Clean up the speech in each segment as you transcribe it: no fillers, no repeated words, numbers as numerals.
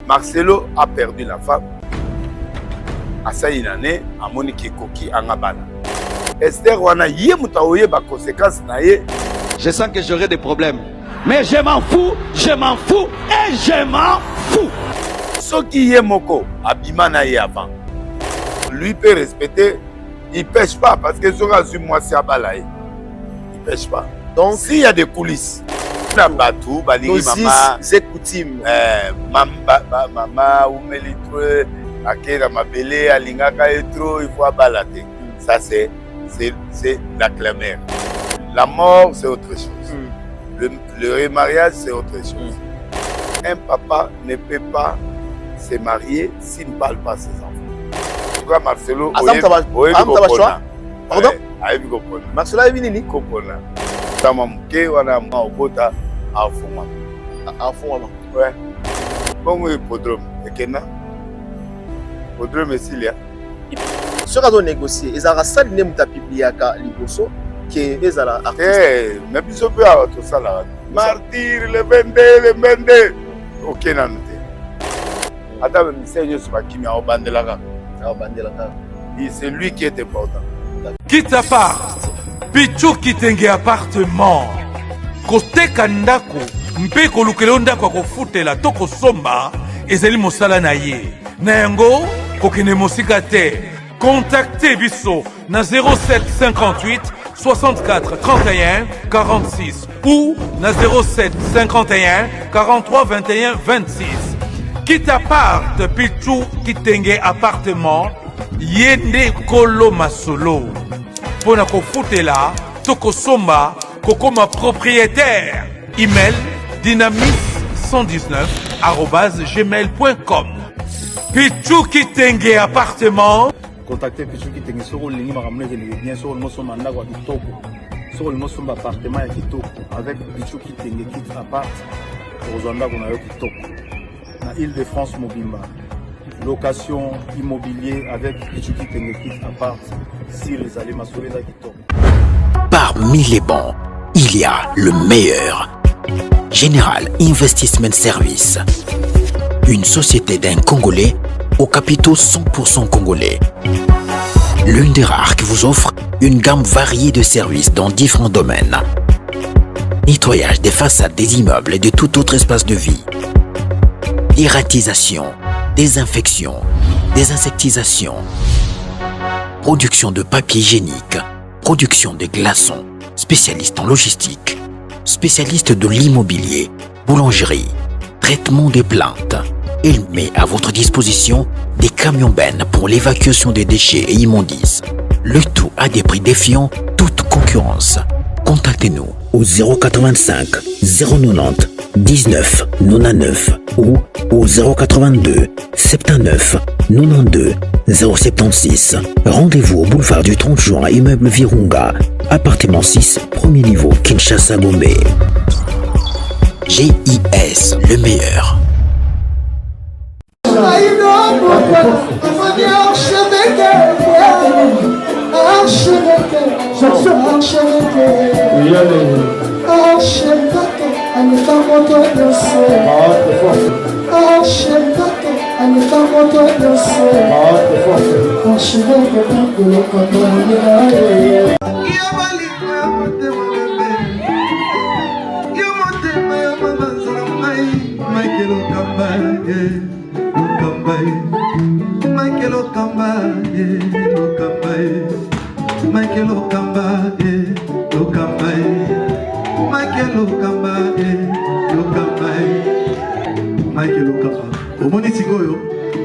Marcelo a perdu la femme. À ça, il en est à Monique Koki en Abana. Esther wana yé mutaoye ba conséquences na yé. Je sens que j'aurai des problèmes. Mais je m'en fous et je m'en fous. Ce qui est moko, abimana yé avant. Lui peut respecter, il pêche pas parce que sur azur moi c'est abalaye. Il pêche pas. Donc s'il y a des coulisses, na batou, balingi maman, c'est coutume. Maman ou melitre, akera mabele, alingaka etro, il faut abalater. Ça c'est la clameur. La mort c'est autre chose. Le remariage c'est autre chose. Un papa ne peut pas se marier s'il ne parle pas à ses enfants. En tout cas, Marcelo, pardon? Marcelo est venu Kopona. Tamamuke wana maobota afuma. Afuma. Ouais. Bon hippodrome. Ekena. Hippodrome Silia. Ce qu'on a négocié, ils ont ça ne muta publiaka liboso que ils ala artiste. Mais biso pe a tout ça là. Martyr le 22. OK nan te. Ata me seigneur sur kimi a obandelaka. C'est lui qui est important. Quitte appart, Pichu Kitenge appartement. Kote kandako, mpe kolukelo ndako kofutela toko somba, ezeli mosala na ye. Na yango, kokene mosika te. Contactez Bisso na 07 58 64 31 46 ou na 07 51 43 21 26. Quitte appart, Pichu Kitenge appartement. Yende Kolo Masolo. Pona kofutela, toko somba, kokoma propriétaire. Email dynamis119@gmail.com. Pichu Kitenge appartement. Contactez Pichu Kitenge sur le ligne bien sûr le mot mandat wa kitoko. Sur le mot appartement ya kitoko avec Pichu Kitenge kit appart. Ozanda kuna yo kitoko. Na Île-de-France Mobimba. Location immobilier avec Pichuki Tengekit à part si les allez m'assurer d'acquittement. Parmi les bons, il y a le meilleur. Général Investment Service. Une société d'un Congolais aux capitaux 100% congolais. L'une des rares qui vous offre une gamme variée de services dans différents domaines. Nettoyage des façades des immeubles et de tout autre espace de vie. Dératisation. Désinfection, désinsectisation, production de papier hygiénique, production de glaçons, spécialiste en logistique, spécialiste de l'immobilier, boulangerie, traitement des plaintes. Il met à votre disposition des camions-bennes pour l'évacuation des déchets et immondices. Le tout à des prix défiant toute concurrence. Contactez-nous au 085 090 19 99 ou au 082 79 92 076. Rendez-vous au boulevard du 30 juin à immeuble Virunga, appartement 6, premier niveau, Kinshasa Gombe. GIS, le meilleur.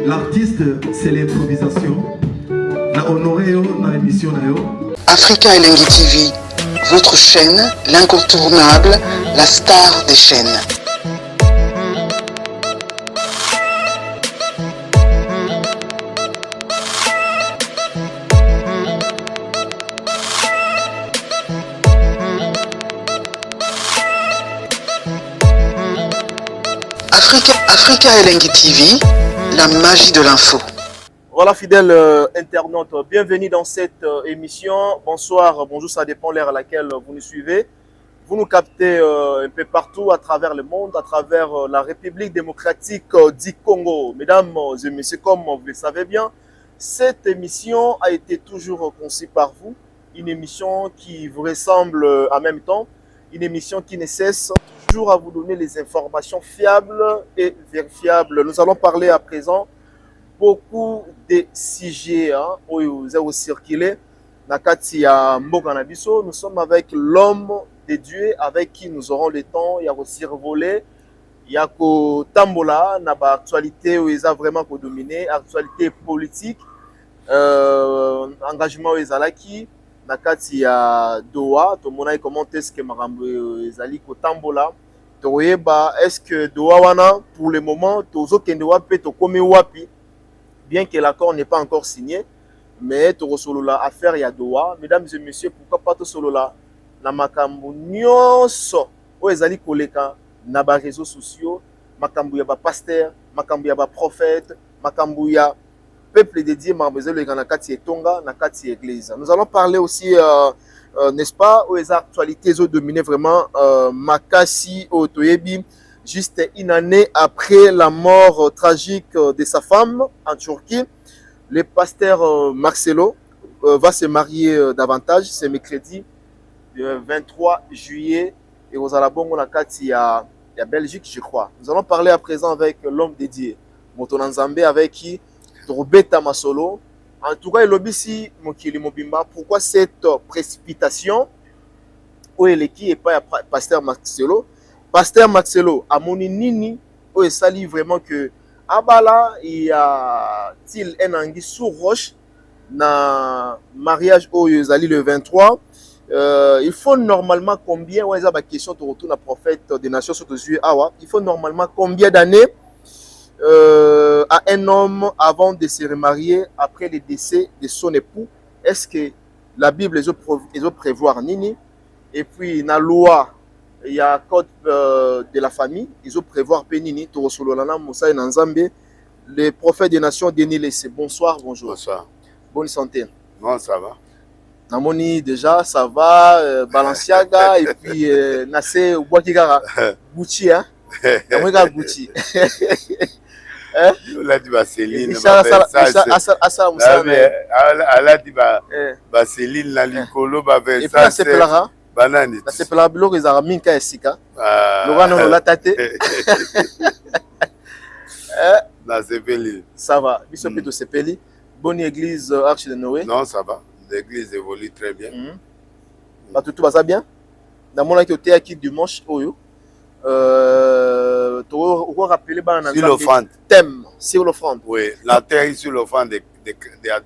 L'artiste, c'est l'improvisation. Na honoré dans l'émission. Africa Elengi TV, votre chaîne, l'incontournable, la star des chaînes. Africa Elengi TV, la magie de l'info. Voilà, fidèles internautes, bienvenue dans cette émission. Bonsoir, bonjour, ça dépend l'heure à laquelle vous nous suivez. Vous nous captez un peu partout à travers le monde, à travers la République démocratique du Congo. Mesdames et messieurs, comme vous le savez bien, cette émission a été toujours conçue par vous. Une émission qui vous ressemble en même temps. Une émission qui ne cesse toujours à vous donner les informations fiables et vérifiables. Nous allons parler à présent beaucoup de sujets où vous avez circulé. Nakati ya Mboka na biso, nous sommes avec l'homme de Dieu avec qui nous aurons le temps ya ko survoler, ya ko tambola na ba actualité où ils a vraiment ko dominer, actualité politique, engagement ezalaki nakati ya Doha, to mona comment est-ce que marambo ezali ko tambola, to yeba est-ce que Doha wana pour le moment tozo kende wapi to komi wapi, bien que l'accord n'est pas encore signé. Mais tu solo la affaire ya Doha, mesdames et messieurs, pourquoi pas to solo la na makambo nyonso o ezali koleka na ba réseaux sociaux, makambo ya ba pasteur, makambo ya ba prophète, makambo ya peuple dédié mambezelo le na kati etonga na kati église. Nous allons parler aussi n'est-ce pas, aux actualités ont dominé vraiment makasi au toyebi juste une année après la mort tragique de sa femme en Turquie. Le pasteur Marcelo va se marier davantage, c'est mercredi, le 23 juillet, et aux Alabongo na kati ya Belgique, je crois. Nous allons parler à présent avec l'homme dédié, Motonanzambe, avec qui Robeta Masolo. En tout cas, il obisi Mokili Mobimba. Pourquoi cette précipitation? Où est qui et pas pasteur Marcelo? Pasteur Marcelo, à mon nini, où est sali vraiment que Abala, il y a-t-il un anguille sous roche na mariage au Yezali le 23. Il faut normalement combien, ouais, ça ma question te retourne à prophète des nations sur les yeux. Il faut normalement combien d'années à un homme avant de se remarier après le décès de son époux? Est-ce que la Bible les prévoir nini? Et puis la loi, il y a code de la famille, ils ont prévoir Penini, Torosololana, Moussa et Nanzambe, le prophète des nations, Denis Lessé. Bonsoir, bonjour. Bonsoir. Bonne santé. Non, ça va. Namoni, déjà, ça va, Balenciaga, et puis Nassé, Ouakigara, Gucci, hein? Namoni, Gucci. Là, tu vas Céline. Elle a dit, Céline, la Licolo, et puis, la Sepelara. Banane. La Sepelara, Bilo, ils ont mis un Sika. Lorano, la tate. La Sepeli. Ça va. Bishop de Sepeli. Bonne église, Arche de Noé. Non, ça va. L'église évolue très bien. Tout va ça bien. Dans mon côté, qui dimanche, Oyo. Tu vas rappeler sur l'offrande. Thème sur l'offrande. Oui, la terre sur l'offrande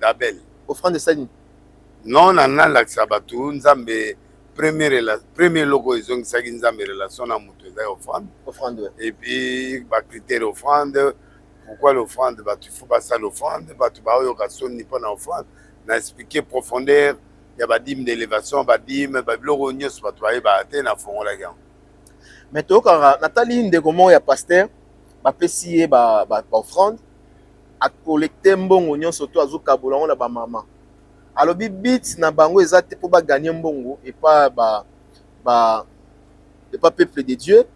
d'Abel. Offrande de Sani. Non, on a la Sabatou, nous avons premier logo, ils ont une relation à l'offrande. Offrande. Et puis, les critères d'offrande. Pourquoi l'offrande? Tu ne faut pas ça l'offrande. Tu vas avoir une offrande. On a expliqué profondeur. Il y a des dîmes d'élévation, des dîmes, des blocs, tu vas avoir des mais tu as Nathalie Ndegomo ya pasteur ba pesi ba offrande a collecter mbongo nyonso to azuka bolongo na ba mama alobi bit na bango ezate po ba gagner mbongo et pas peuple de Dieu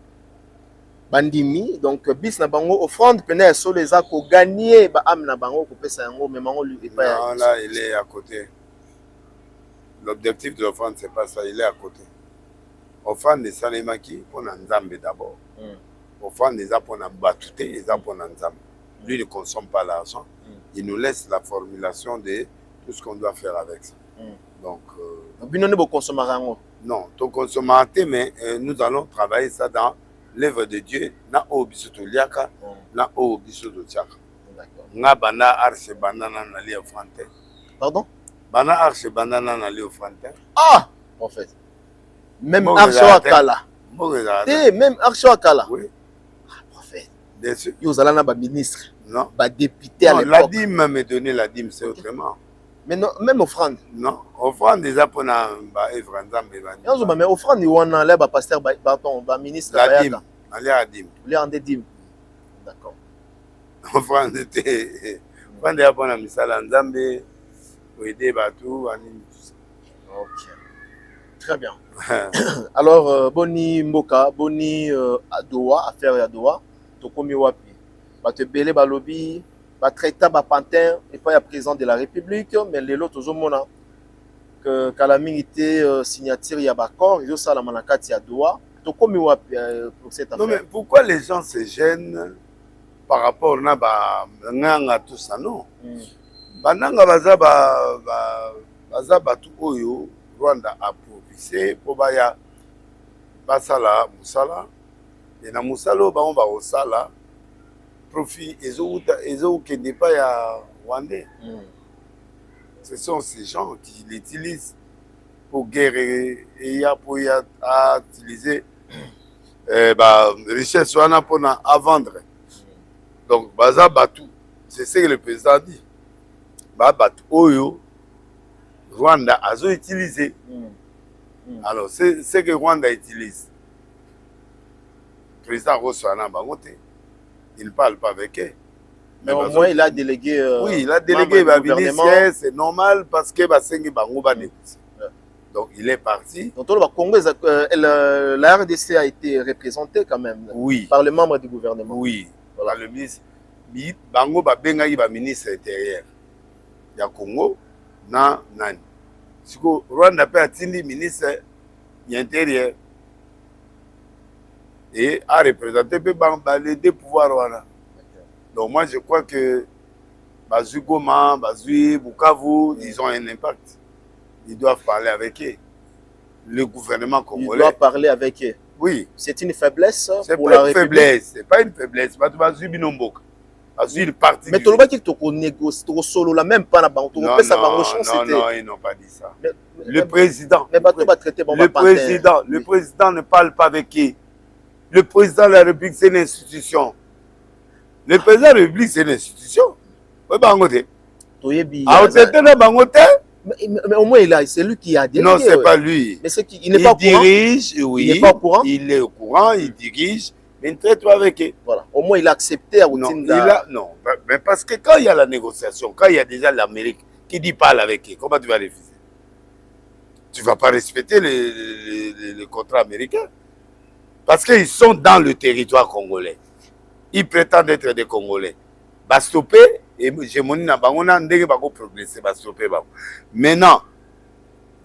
bandimi donc bit na bango offrande pena so les a ko gagner ba âme na bango ko pesa yango mais bango lui et pas non là il est à côté. L'objectif de l'offrande c'est pas ça, il est à côté. Offrande de Salemaki pour Nzambe d'abord. Offrande des pour Batute, les pour Nzambe. Lui ne consomme pas l'argent. Il nous laisse la formulation de tout ce qu'on doit faire avec ça. Donc, non, ton consommateur, mais nous allons travailler ça dans l'œuvre de Dieu. Na o bisoto liaka, na o bisoto tiaka. Na bana arche banana na li offrande. Pardon? Bana arche banana na li offrande. Ah, en fait. Même Archo Akala. Même Archo Akala. Oui. Prophète. Bien sûr. Vous allez dans le ministre. Non. Le député à l'époque. La dîme me donner la dîme, c'est autrement. Mais non, même offrande. Non. Offrande déjà pour la mais offrande, il y a un pasteur, un ministre. La dîme. Allez à la dîme. Il y a un dîme. D'accord. Offrande était. Offrande est pour la misala Nzambe. Pour aider Batou. Ok. Très bien. Alors, Boni Mboka, Boni Adoa, affaire à Doha, Tokomi Wapi. Bate Belé Balobi, Batreta Bapantin, et pas le président de la République, mais les autres au Mona. Que Kalaming était signature, il y a Bakor, ils ont ça la Manakati à Doha. Tokomi Wapi pour cette affaire. Non, mais pourquoi les gens se gênent par rapport à Nanga tout ça, non? Bananga baza batu oyo Rwanda a proposé pour baya basala musala et na musala ba on ba osala profit ezo kende pas ya Rwandais. Ce sont ces gens qui l'utilisent pour guerre et pour utiliser richesse wana pour à vendre. Donc baza batu, c'est ce que le président dit. Batu oyo Rwanda a utilisé. Alors, c'est ce que Rwanda utilise. Le président Roswana Bangote, il ne parle pas avec eux. Mais au moins, il a délégué. Oui, il a délégué le gouvernement. C'est normal parce que Basengi Bango va négocier. Donc, il est parti. Donc, le Congo, la RDC a été représentée quand même. Oui. Par les membres du gouvernement. Oui. Voilà. Par le ministre. Bango Babengaï, le ministre intérieur. Il y a Congo. Na nani siko Rwanda peut atteindre ministre intérieur et a représenté les deux pouvoirs wana. Donc moi je crois que Bazui Goma, Bazui Bukavu, ils ont un impact. Ils doivent parler avec eux. Le gouvernement congolais. Ils doivent parler avec eux. Oui. C'est une faiblesse pour la République. C'est pas une faiblesse. Bazui Binomboka. Mais tu n'as pas dit que tu négocies, tu solo la même pas la banque. Non, ils n'ont pas dit ça. Le président ne parle pas avec qui. Le président de la République, c'est une institution. Le président de la République, c'est une institution. Mais au moins, c'est lui qui a délégué. Non, c'est pas lui. Mais c'est il n'est pas au courant. Dirige, oui. Il n'est pas au courant. Il est au courant, il dirige. Mais il ne traite pas avec eux. Voilà. Au moins, il a accepté à Non, mais parce que quand il y a la négociation, quand il y a déjà l'Amérique qui dit parle avec eux, comment tu vas refuser? Tu ne vas pas respecter les contrats américains. Parce qu'ils sont dans le territoire congolais. Ils prétendent être des Congolais. Va stopper, et j'ai mon n'a ndenge bako progresser, va stopper. Maintenant,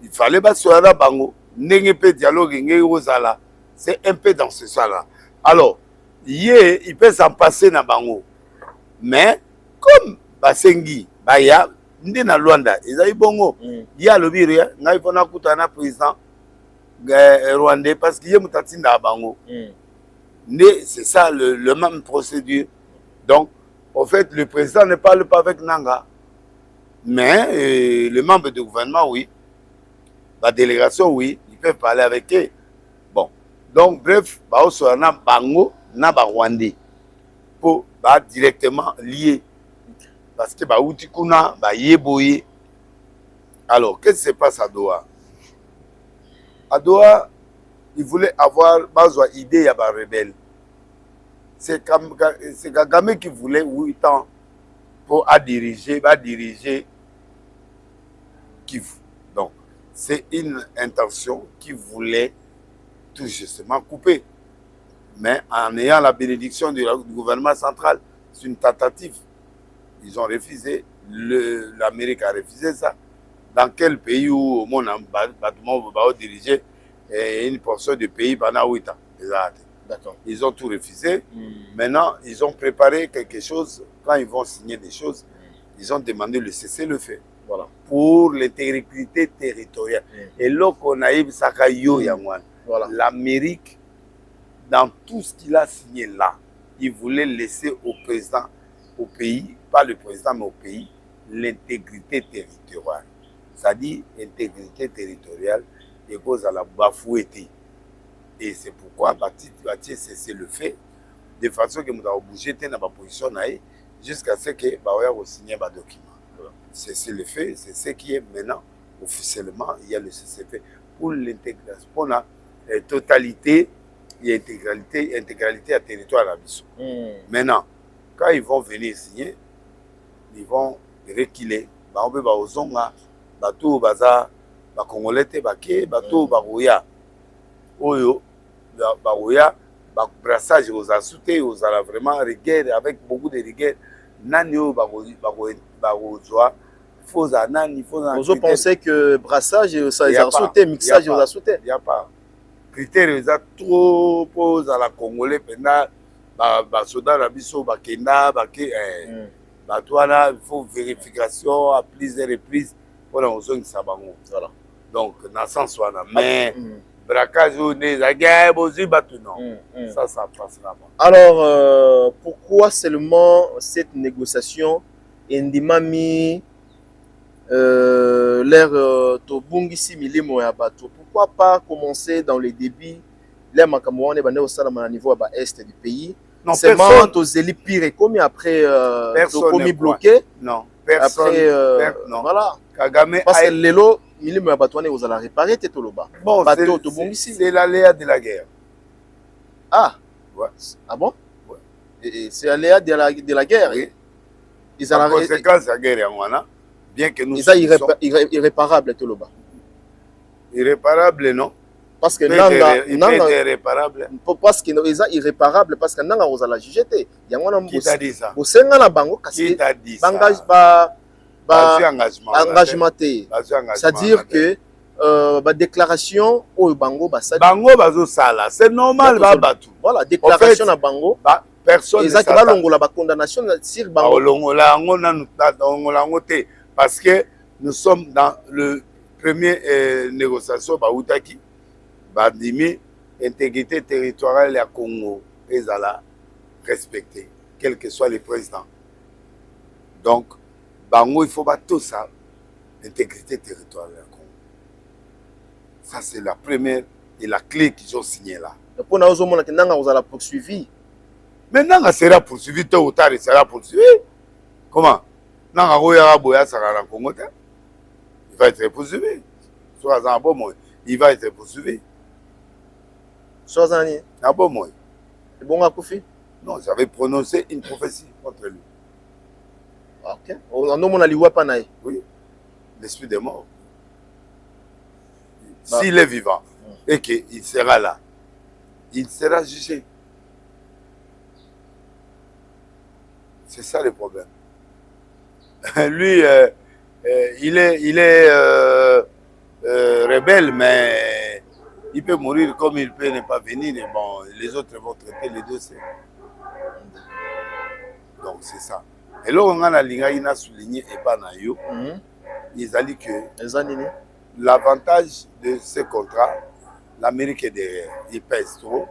il fallait pas sur la bango, ndenge pe dialogue ngé ozala. C'est un peu dans ce sens-là. Alors, il peut s'en passer dans Bango. Mais, comme Basengi, Baya, Ndena Luanda, ils ont bongo. Il y a le virus, il y a un président rwandais parce qu'il y a un dans Bango. C'est ça, le même procédure. Donc, en fait, le président ne parle pas avec Nanga. Mais, les membres du gouvernement, oui. La délégation, oui. Ils peuvent parler avec eux. Donc, bref, Bango, na Rwandais pour directement lié. Parce que Outikuna, Yeboye. Alors, qu'est-ce qui se passe à Doha? À Doha, il voulait avoir une idée à la rebelle. C'est Kagame qui voulait 8 ans pour diriger Kivu. Donc, c'est une intention qui voulait tout justement coupé. Mais en ayant la bénédiction du gouvernement central, c'est une tentative. Ils ont refusé, l'Amérique a refusé ça. Dans quel pays où au monde va diriger une portion du pays pendant 8 ans? D'accord. Ils ont tout refusé. Maintenant, ils ont préparé quelque chose. Quand ils vont signer des choses, ils ont demandé le cessez-le-feu. Voilà. Pour l'intégrité territoriale. Et là, on a eu Sakayo Yangwan. Voilà. L'Amérique, dans tout ce qu'il a signé là, il voulait laisser au président, au pays, pas le président, mais au pays, l'intégrité territoriale. C'est-à-dire, l'intégrité territoriale, et cause à la bafoueté. Et c'est pourquoi Bati cessé le fait, de façon que nous avons bougé dans la position jusqu'à ce que nous signé un document. C'est le fait, c'est ce qui est maintenant, officiellement, il y a le cessez-le-feu pour l'intégration, pour la totalité et intégralité à territoire à l'Abysso. Maintenant, quand ils vont venir signer, ils vont reculer. On peut aux zonga, bateau, baza, Congolais te baké bato baroya oyo baroya brassage aux asouté aux ala vraiment rigueur avec beaucoup de rigueur nani oyo barozoa faut nani faut vous pensez que brassage ça les asouté mixage aux asouté il y a pas critère eza trop pose à la congolais pena ba soda na biso bakenda baké bato wana il faut vérification à plusieurs reprises pour la ozongisa bango voilà donc dans le sens wana mais braquage ou des aguerres bozi bato non ça passera pas. Alors pourquoi seulement cette négociation endimami l'air tobungisi milimo ya bato, pourquoi pas commencer dans les débits les makamouane bande au salama à niveau à est du pays. Non, seulement aux élites pire comme après commis bloqué. Non, personne après non. Voilà. Kagame parce que lelo milimo ya bato ane ozala réparer tetoloba. Bon, c'est l'aléa de la guerre. Ah. Ouais. Ah bon? Ouais. Et c'est l'aléa de la guerre. Oui. Ils ont la conséquence de la guerre en bien que nous ils sont irréparable tetoloba. Irréparable non. Parce que nanga irréparable parce que ils sont irréparable parce que nanga ozala juger te. Yango qui t'a dit ça? Bosenga na bango kasi engagement te. C'est-à-dire que déclaration au bango bazo sala c'est normal ba batu. Voilà, déclaration na bango personne ne s'attend. Longola ba condamnation sur bango. Longola ngo te parce que nous sommes dans le premier négociation ba utaki bandimi intégrité territoriale ya Congo ezala respecter quel que soit le président. Donc bango il faut pas tout ça intégrité territoriale ya Congo. Ça c'est la première et la clé qu'ils ont signé là. Pour nous on que nanga vous allez poursuivi. Mais nanga sera poursuivi tôt ou tard, il sera poursuivi. Comment? Nanga roya boya sera en Congo. Il va être poursuivi. Soit en bon mois, il va être poursuivi. Soit en bon mois. C'est bon à Kofi? Non, j'avais prononcé une prophétie contre lui. Ok. On a liwa panaï. Oui. L'esprit des morts. S'il est vivant et qu'il sera là, il sera jugé. C'est ça le problème. Lui, il est rebelle, mais il peut mourir comme il peut ne pas venir. Et bon, les autres vont traiter les dossiers. Donc c'est ça. Et là, on a souligné et pas naïo. Ils ont dit que l'avantage de ce contrat, l'Amérique est derrière. Il pèse trop.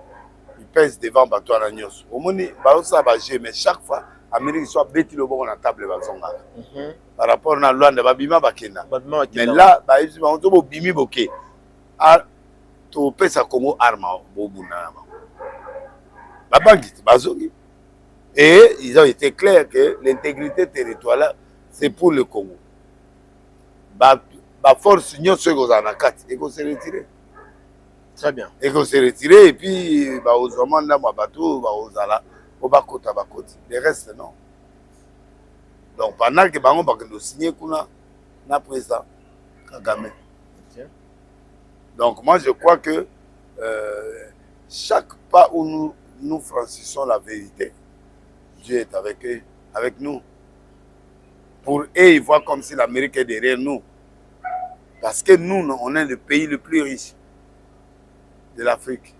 Il pèse devant bateau à l'agneau. Au moins, mais chaque fois, l'Amérique soit bêtée le bon à la table. Par rapport à la loi de Babima Bakena. Mais là, on doit bimi boké. Tu peux ça comme arme. Et ils ont été clairs que l'intégrité territoriale, c'est pour le Congo. La force union se goza na kati et qu'on se retire. Très bien. Et qu'on se retire et puis aux hommes là moi bateau aux ala au bakota bakoti. Le reste non. Donc pendant que bango bakendo signer kuna na président Kagame. Okay. Donc moi je crois que chaque pas où nous franchissons la vérité, Dieu est avec eux, avec nous. Pour eux, ils voient comme si l'Amérique est derrière nous. Parce que nous, on est le pays le plus riche de l'Afrique.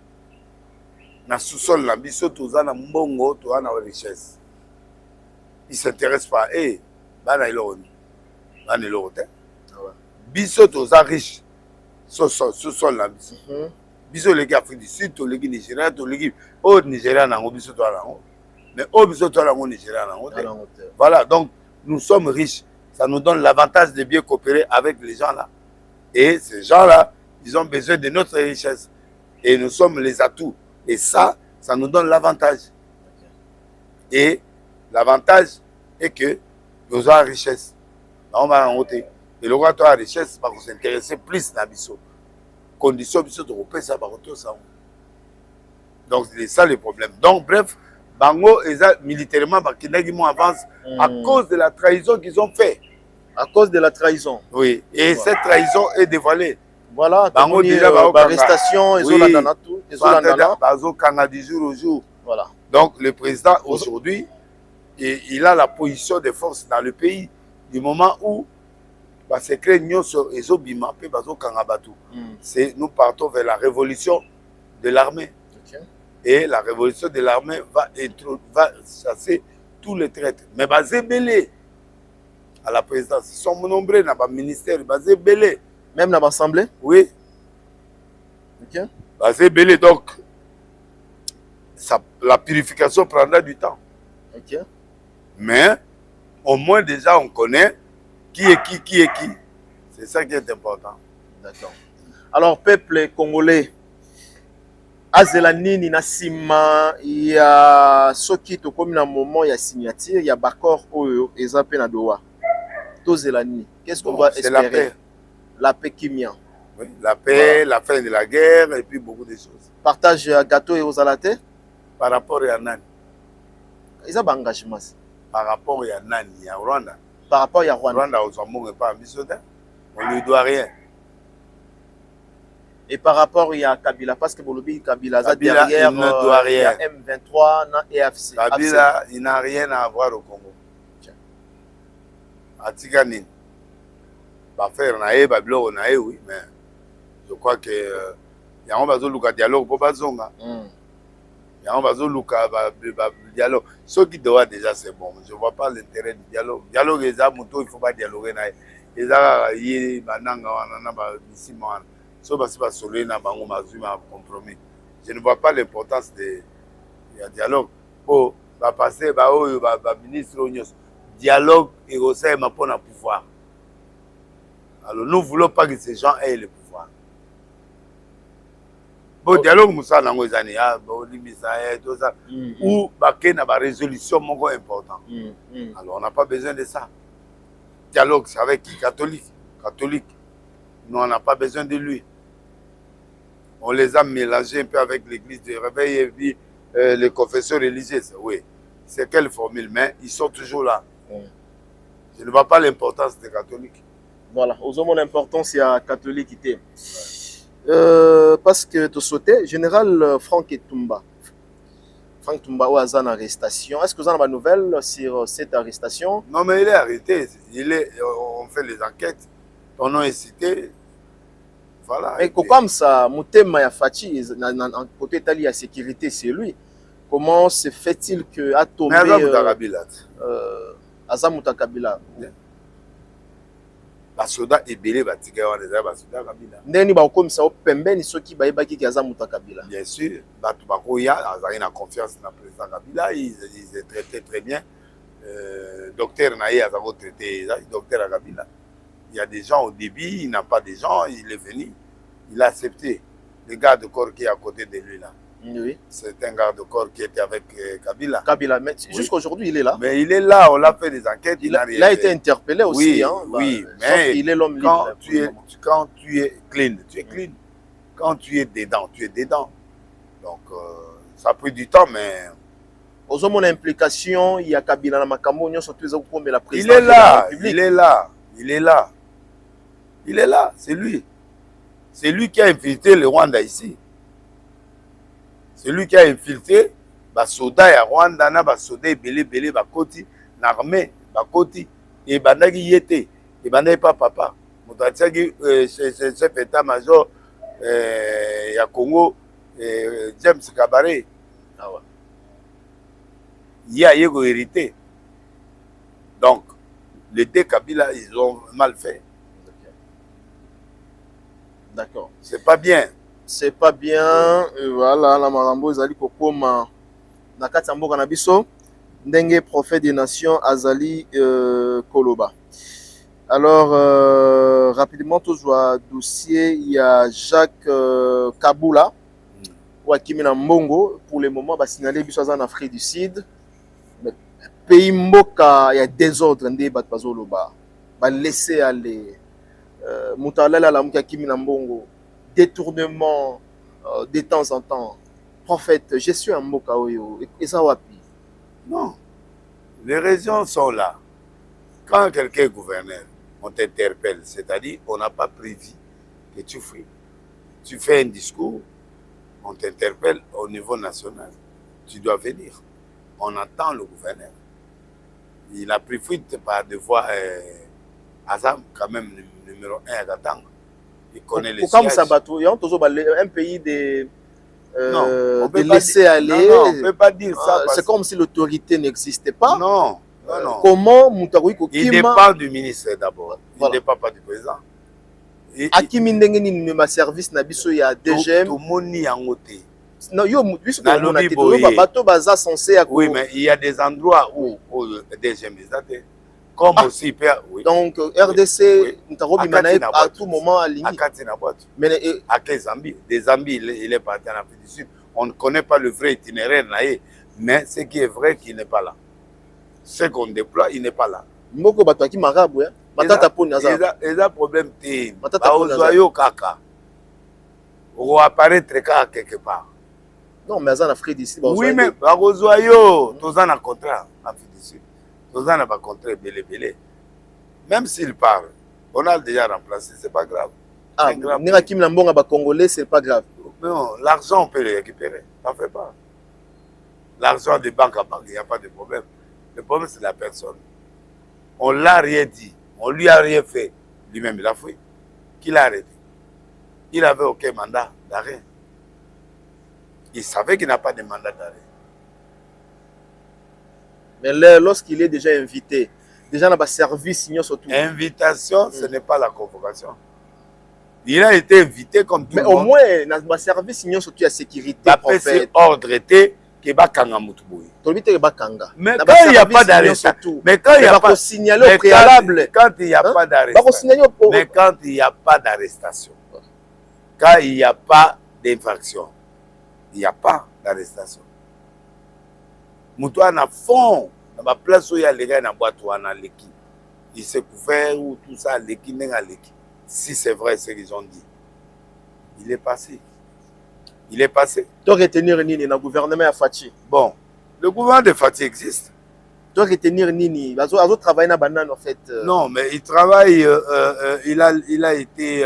Dans sous-sol, la biso, tout ça, mbongo, tout ça, la richesse. Ils ne s'intéressent pas. Eh, bana iloro. Bana iloro te. Biso, tout ça, riche. Sous-sol, la biso. Biso, les gars, Afrique du Sud, les gars, Nigeria, les gars, oh, Nigeria, nango, biso, toi, nango. Mais oh, biso, toi, nango, Nigeria, nango. Voilà, donc, nous sommes riches. Ça nous donne l'avantage de bien coopérer avec les gens là. Et ces gens-là, ils ont besoin de notre richesse. Et nous sommes les atouts. Et ça nous donne l'avantage. Et l'avantage est que nous avons la richesse. On va en ôter. Et le roi a la richesse, parce qu'on s'intéresse plus à l'Abisso. Condition Abisso de repérer ça par retour. Donc c'est ça le problème. Donc bref, Bango, militairement, Bakindagimo avance à cause de la trahison qu'ils ont fait. À cause de la trahison. Oui, et cette trahison est dévoilée. Voilà, Bango déjà arrestation, du jour au jour. Voilà. Donc le président aujourd'hui, il a la position des forces dans le pays du moment où nous partons vers la révolution de l'armée. Okay. Et la révolution de l'armée va chasser tous les traîtres. Mais basé belé à la présidence, ils sont nombreux dans le ministère, basé belé. Même dans l'Assemblée? Oui. Ok. Basé belé, donc la purification prendra du temps. Ok. Mais au moins déjà on connaît qui est qui. C'est ça qui est important. D'accord. Alors, peuple congolais, Azelani Ninasima, il y a ce qui est comme un moment, il y a signature, il y a Bakor Oyo, et Zapé Nadoa. Tozelani, qu'est-ce qu'on doit espérer? La paix. La paix qui vient. Oui, la paix, voilà. La fin de la guerre, et puis beaucoup de choses. Partage gâteau et aux alatés? Par rapport à Nani. Ils ont un engagement. Par rapport à Nani, à Rwanda. Par rapport à Rwanda. Rwanda, on pas ambitieux. On ne lui doit rien. Et par rapport à Kabila, parce que Kabila derrière, il ne doit rien. Il y a M23 et AFC. Kabila, il n'a rien à voir au Congo. Atigani. Va faire naé, bablo naé, oui, mais je crois que il y a un bazo luka dialogue pour bazonga. Il y a un bazo luka dialogue. Ce qui doit déjà c'est bon. Je vois pas l'intérêt du dialogue. Dialogue les a moto, il faut pas dialoguer naé. Les a yé bananga wana ba misima. So basi ba solo na bango mazuma compromis. Je ne vois pas l'importance de dialogue. Pour va passer ba oyo ba ministre onyos. Dialogue et aussi ma pour le pouvoir. Alors nous ne voulons pas que ces gens aient le pouvoir. Bon, dialogue, Moussa Nangozani, tout ça, ou il y a une résolution importante. Alors on n'a pas besoin de ça. Dialogue, c'est avec qui? Catholique. Nous, on n'a pas besoin de lui. On les a mélangés un peu avec l'église de réveil et puis les confesseurs religieux. Oui, c'est quelle formule, mais ils sont toujours là. Je ne vois pas l'importance des catholiques. Voilà, aux hommes l'importance il y a catholique qui parce que tu sautais général Franck Tumba ou Azan arrestation. Est-ce que vous avez une nouvelle sur cette arrestation? Non, mais il est arrêté. On fait les enquêtes. Ton nom est cité. Voilà. Mais comme ça, Moutema Yafachi, côté Italie à sécurité, c'est lui. Comment se fait-il que a tombé Azamuta Kabila? Basoda ebele batika wana za basoda Kabila. Ndeni ba comme ça pembeni soki ba yebaki ki Azamuta Kabila. Bien sûr, batu bakoya azali na confiance na président Kabila, ils traitaient très bien. Docteur Naï a traité docteur Kabila. Il y a des gens au début, il n'a pas de gens, il est venu, il a accepté. Le garde de corps qui est à côté de lui là. Oui. C'est un garde de corps qui était avec Kabila. Kabila, mais oui. Jusqu'aujourd'hui, il est là. Mais il est là, on l'a fait des enquêtes. Il a été interpellé aussi. Oui, hein, oui, mais il est l'homme libre. Quand tu es clean, tu es clean. Quand tu es dedans, tu es dedans. Donc, ça a pris du temps, mais... Aux hommes, implication, il y a Kabila, Makambo, surtout la présidence. Il est là, il est là, il est là. Il est là, c'est lui. C'est lui qui a infiltré le Rwanda ici. C'est lui qui a infiltré les soldats à Rwanda, les soldats belé, bakoti, l'armée, bakoti, et bandaki yete, et bandaki pas papa. Moutatsaki, chef d'état-major, ya Congo, James Kabaré. Ah ouais. Il y a hérité. Donc, les deux Kabila, ils ont mal fait. D'accord. C'est pas bien. C'est pas bien. Voilà, la marambo ezali kokoma na kati ya mboka na biso ndenge prophète des nations azali koloba. Alors rapidement toujours dossier il y a Jacques Kabula ou akimi na mbongo pour le moment ba signaler biso en Afrique du Sud. Pays mboka il y a désordre ndé bat bazoloba. Ba laisser aller Moutalala la muka akimi na mbongo. Détournement de temps en temps. Prophète, je suis un mboka oyo. Et ça wapi? Non. Les raisons sont là. Quand quelqu'un est gouverneur, on t'interpelle. C'est-à-dire, on n'a pas prévu que tu fais un discours, on t'interpelle au niveau national. Tu dois venir. On attend le gouverneur. Il a pris fuite par devoir Azam, quand même, numéro 1 à Gatang. Il connaît les sièges. Un pays de... non, on peut de laisser aller. Non, on ne peut pas dire ça. C'est comme si l'autorité n'existait pas. Non, non, non. Comment Moutarouiko Il dépend du ministre d'abord. Il ne dépend pas du président. Akimi Ndengeni ma service na biso ya DGM. Tout le monde y a ngoté. Non, yo biso to mona te to bato baza censé. Oui, mais il y a des endroits où DGM est daté. Comme aussi oui. Donc RDC Ntarobi Manaï à tout moment à Lini. Mais à quel Zambie? Des Zambie, il est parti en Afrique du Sud. On ne connaît pas le vrai itinéraire, mais ce qui est vrai, qu'il n'est pas là. Ce qu'on déploie, il n'est pas là. Moko bato qui marabu hein. Matata poni azar. Il y a problème té. Matata poni azar. Kaka. Ou apparaître quelque part. Non, mais azar en Afrique du Sud. Oui, mais barozoyo, tous en a contrat en Afrique du Sud. Tous en a pas contrat belé. Même s'il parle, on a déjà remplacé, c'est pas grave. Ah, Nira Kim Lambonga ba congolais, c'est pas grave. Non, l'argent on peut le récupérer. T'en fais pas. L'argent des banques à banque, il n'y a pas de problème. Le problème c'est la personne. On l'a rien dit. On lui a rien fait. Lui-même, il a fouillé. Qui l'a arrêté? Il n'avait aucun mandat d'arrêt. Il savait qu'il n'a pas de mandat d'arrêt. Mais là, lorsqu'il est déjà invité, déjà dans le service, surtout. Invitation, ce n'est pas la convocation. Il a été invité comme tout le monde. Mais au moins, dans le service, surtout la sécurité. D'après ses ordres était que Bakanga Moutouboui. Mais quand il n'y a pas d'arrestation, mais quand il n'y a pas signaler au préalable, quand il n'y a pas d'arrestation, mais quand il n'y a pas d'arrestation, quand il n'y a pas d'infraction, il n'y a pas d'arrestation. Moutouan a fond, dans la place où il y a les gars dans la boîte où on a l'équipe. Il s'est couvert ou tout ça, l'équipe n'est pas l'équipe. Si c'est vrai ce qu'ils ont dit, il est passé. Il est passé. Tu dois retenir Nini dans le gouvernement à Fatih. Bon, le gouvernement de Fatih existe. Tu dois retenir Nini. Il a travaillé dans Banane en fait. Non, mais il travaille. Il a été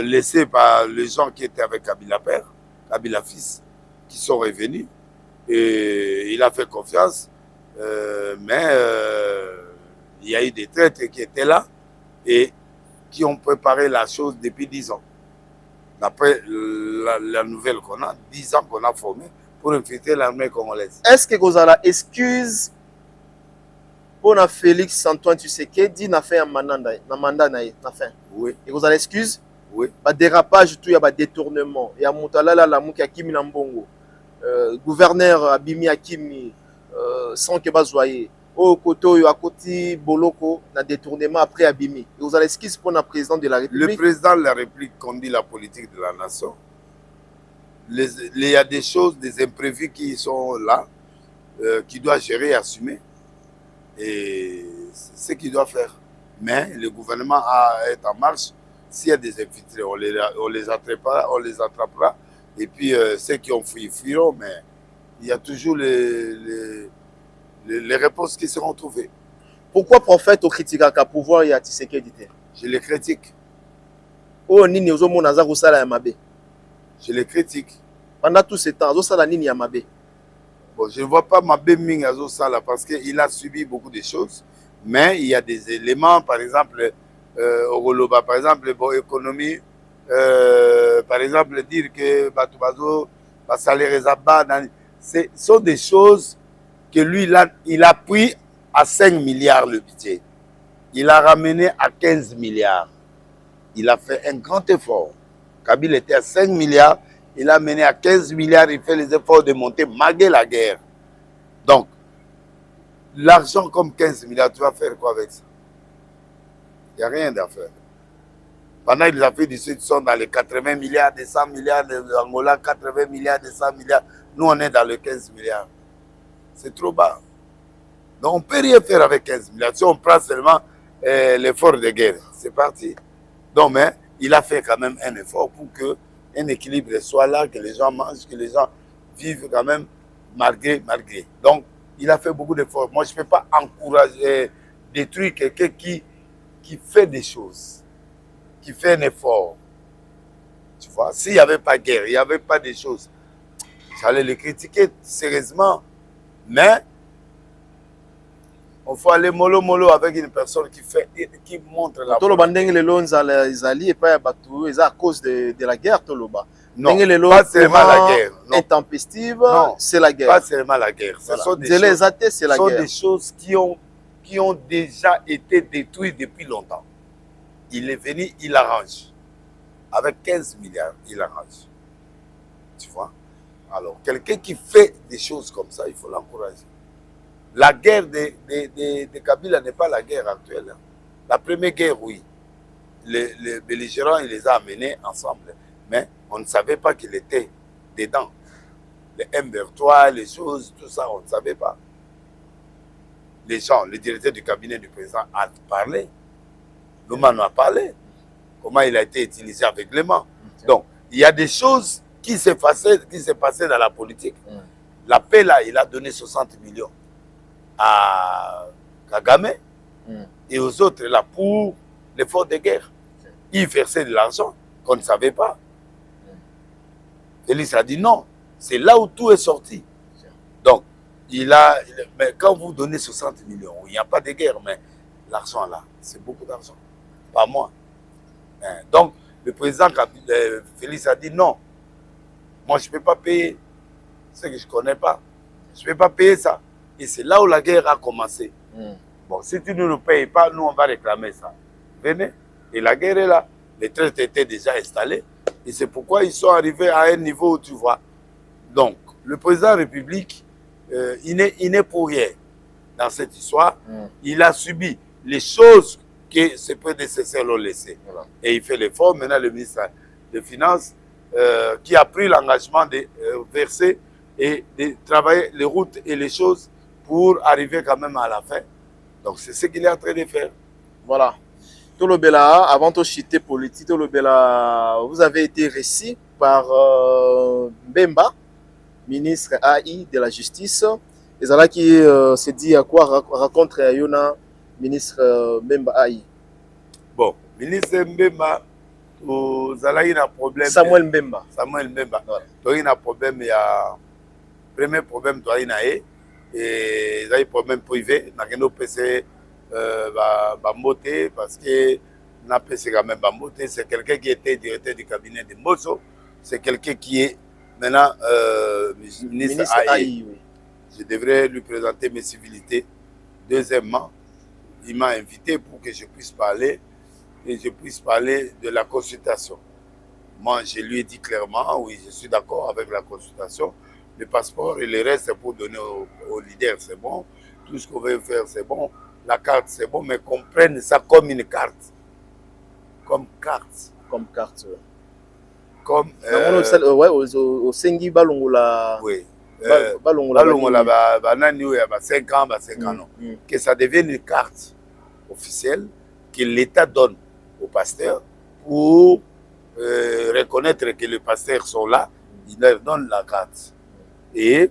laissé par les gens qui étaient avec Kabila père, Kabila fils, qui sont revenus. Et il a fait confiance. Mais il y a eu des traîtres qui étaient là et qui ont préparé la chose depuis 10 ans. D'après la nouvelle qu'on a, 10 ans qu'on a formé pour infiltrer l'armée congolaise. Est-ce que vous avez excuse pour Félix Antoine Tshisekedi n'a fait un mandat n'a fait? Oui. Et vous avez excuse? Oui. Bah dérapage tout, il y a pas détournement. Il y a Moutalala la Mouki Akimi Nambongo. Gouverneur Abimi Akimi sans que bazoyer. Au côté à côté Boloko na détournement après Abimi. Et vous avez excuse pour le président de la République? Le président de la République conduit la politique de la nation. Il y a des choses, des imprévus qui sont là, qui doit gérer et assumer. Et c'est ce qu'il doit faire. Mais le gouvernement est en marche. S'il y a des infiltrés, on les attrapera. Et puis ceux qui ont fui fuiront, mais il y a toujours les réponses qui seront trouvées. Pourquoi prophète au critique à pouvoir et à Tshisekedi? Je les critique. Oh nini ozomo naza kusala ya mabe. Je les critique. Pendant tout ce temps, ozosala nini ya mabe? Bon, je ne vois pas Mabé Ming Azosala parce qu'il a subi beaucoup de choses, mais il y a des éléments, par exemple, au Goloba, par exemple, bon, économie, par exemple, dire que Batoubazo va salaire Zaba, ce sont des choses que lui, il a pris à 5 milliards le budget. Il a ramené à 15 milliards. Il a fait un grand effort. Kabila était à 5 milliards. Il a mené à 15 milliards, il fait les efforts de monter malgré la guerre. Donc, l'argent comme 15 milliards, tu vas faire quoi avec ça? Il n'y a rien à faire. Pendant que les Africains du Sud sont dans les 80 milliards, des 100 milliards, l'Angola 80 milliards, des 100 milliards, nous on est dans les 15 milliards. C'est trop bas. Donc on ne peut rien faire avec 15 milliards. Si on prend seulement l'effort de guerre, c'est parti. Donc, mais il a fait quand même un effort pour que un équilibre soit là, que les gens mangent, que les gens vivent quand même malgré. Donc, il a fait beaucoup d'efforts. Moi, je ne peux pas encourager, détruire quelqu'un qui qui fait des choses, qui fait un effort, tu vois, s'il n'y avait pas de guerre, il n'y avait pas des choses, j'allais le critiquer sérieusement, mais il faut aller mollo avec une personne qui montre la Toloba ndenge lelo nzala ezali et pas bateau à cause de la guerre toloba. Non, pas seulement la guerre. Non. Intempestive, c'est la guerre. Pas seulement la guerre. Ce Voilà. sont des choses qui ont déjà été détruites depuis longtemps. Il est venu, il arrange. Avec 15 milliards, il arrange. Tu vois? Alors, quelqu'un qui fait des choses comme ça, il faut l'encourager. La guerre de Kabila n'est pas la guerre actuelle. Hein. La première guerre, oui. Les belligérants, il les a amenés ensemble. Mais on ne savait pas qu'il était dedans. Les M23, les choses, tout ça, on ne savait pas. Les gens, le directeur du cabinet du président a parlé. L'Oman a parlé. Comment il a été utilisé aveuglément. Donc, il y a des choses qui s'est passé dans la politique. La paix, là, il a donné 60 millions à Kagame et aux autres, là, pour l'effort de guerre. Il versait de l'argent qu'on ne savait pas. Félix a dit non. C'est là où tout est sorti. Donc, mais quand vous donnez 60 millions, il n'y a pas de guerre, mais l'argent là, c'est beaucoup d'argent. Pas moi. Donc, le président Félix a dit non. Moi, je ne peux pas payer ce que je ne connais pas. Je ne peux pas payer ça. Et c'est là où la guerre a commencé. Bon, si tu ne nous payes pas, nous, on va réclamer ça. Venez. Et la guerre est là. Les traites étaient déjà installés. Et c'est pourquoi ils sont arrivés à un niveau où tu vois. Donc, le président de la République, il n'est pour rien dans cette histoire. Il a subi les choses que ses prédécesseurs l'ont laissé. Voilà. Et il fait l'effort. Maintenant, le ministre des Finances, qui a pris l'engagement de verser et de travailler les routes et les choses pour arriver quand même à la fin. Donc, c'est ce qu'il est en train de faire. Voilà. Tolobela, avant de citer politique, Tolobela, vous avez été reçu par Mbemba, ministre AI de la Justice. Et c'est là qui se dit à quoi raconte Yona, ministre Mbemba AI. Bon, ministre Mbemba, vous avez un problème. Samuel Mbemba. Samuel Mbemba. Voilà. Il y a un problème, il y a premier problème, il y a et il y a un problème privé. Il y a un PC Bambote parce que n'a PC quand même Bambote. C'est quelqu'un qui était directeur du cabinet de Mosso. C'est quelqu'un qui est maintenant ministre AI. Oui. Je devrais lui présenter mes civilités. Deuxièmement, il m'a invité pour que je puisse parler et je puisse parler de la consultation. Moi, je lui ai dit clairement, oui, je suis d'accord avec la consultation. Le passeport et le reste, c'est pour donner aux leaders, c'est bon. Tout ce qu'on veut faire, c'est bon. La carte, c'est bon, mais qu'on prenne ça comme une carte. Comme carte. Comme carte, oui. Comme... ouais, au Sengi Balongola. Oui. Balongola, 5 ans, 5 ans, non. Que ça devienne une carte officielle que l'État donne aux pasteurs pour reconnaître que les pasteurs sont là, ils leur donnent la carte. Et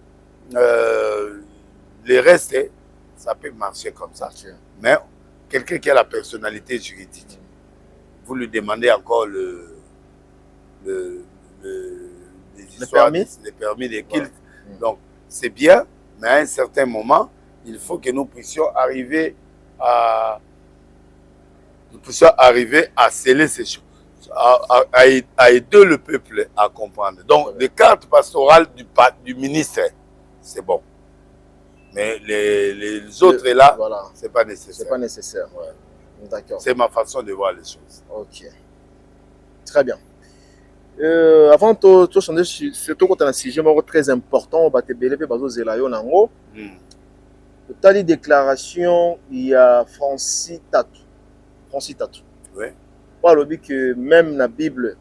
le reste, ça peut marcher comme ça. Mais quelqu'un qui a la personnalité juridique, vous lui demandez encore le permis de culte. Donc, c'est bien, mais à un certain moment, il faut que nous puissions arriver à sceller ces choses, à aider le peuple à comprendre. Donc, les cartes pastorales du ministère, c'est bon. Mais les autres là, voilà. C'est pas nécessaire. C'est pas nécessaire. Ouais. D'accord. C'est ma façon de voir les choses. Ok. Très bien. Avant de changer, surtout quand on a un sujet très important, on va te béléver bazo zelayo nango. Tu as dit déclaration, il y a Francis Tatou. Oui. Pas le but que même la Bible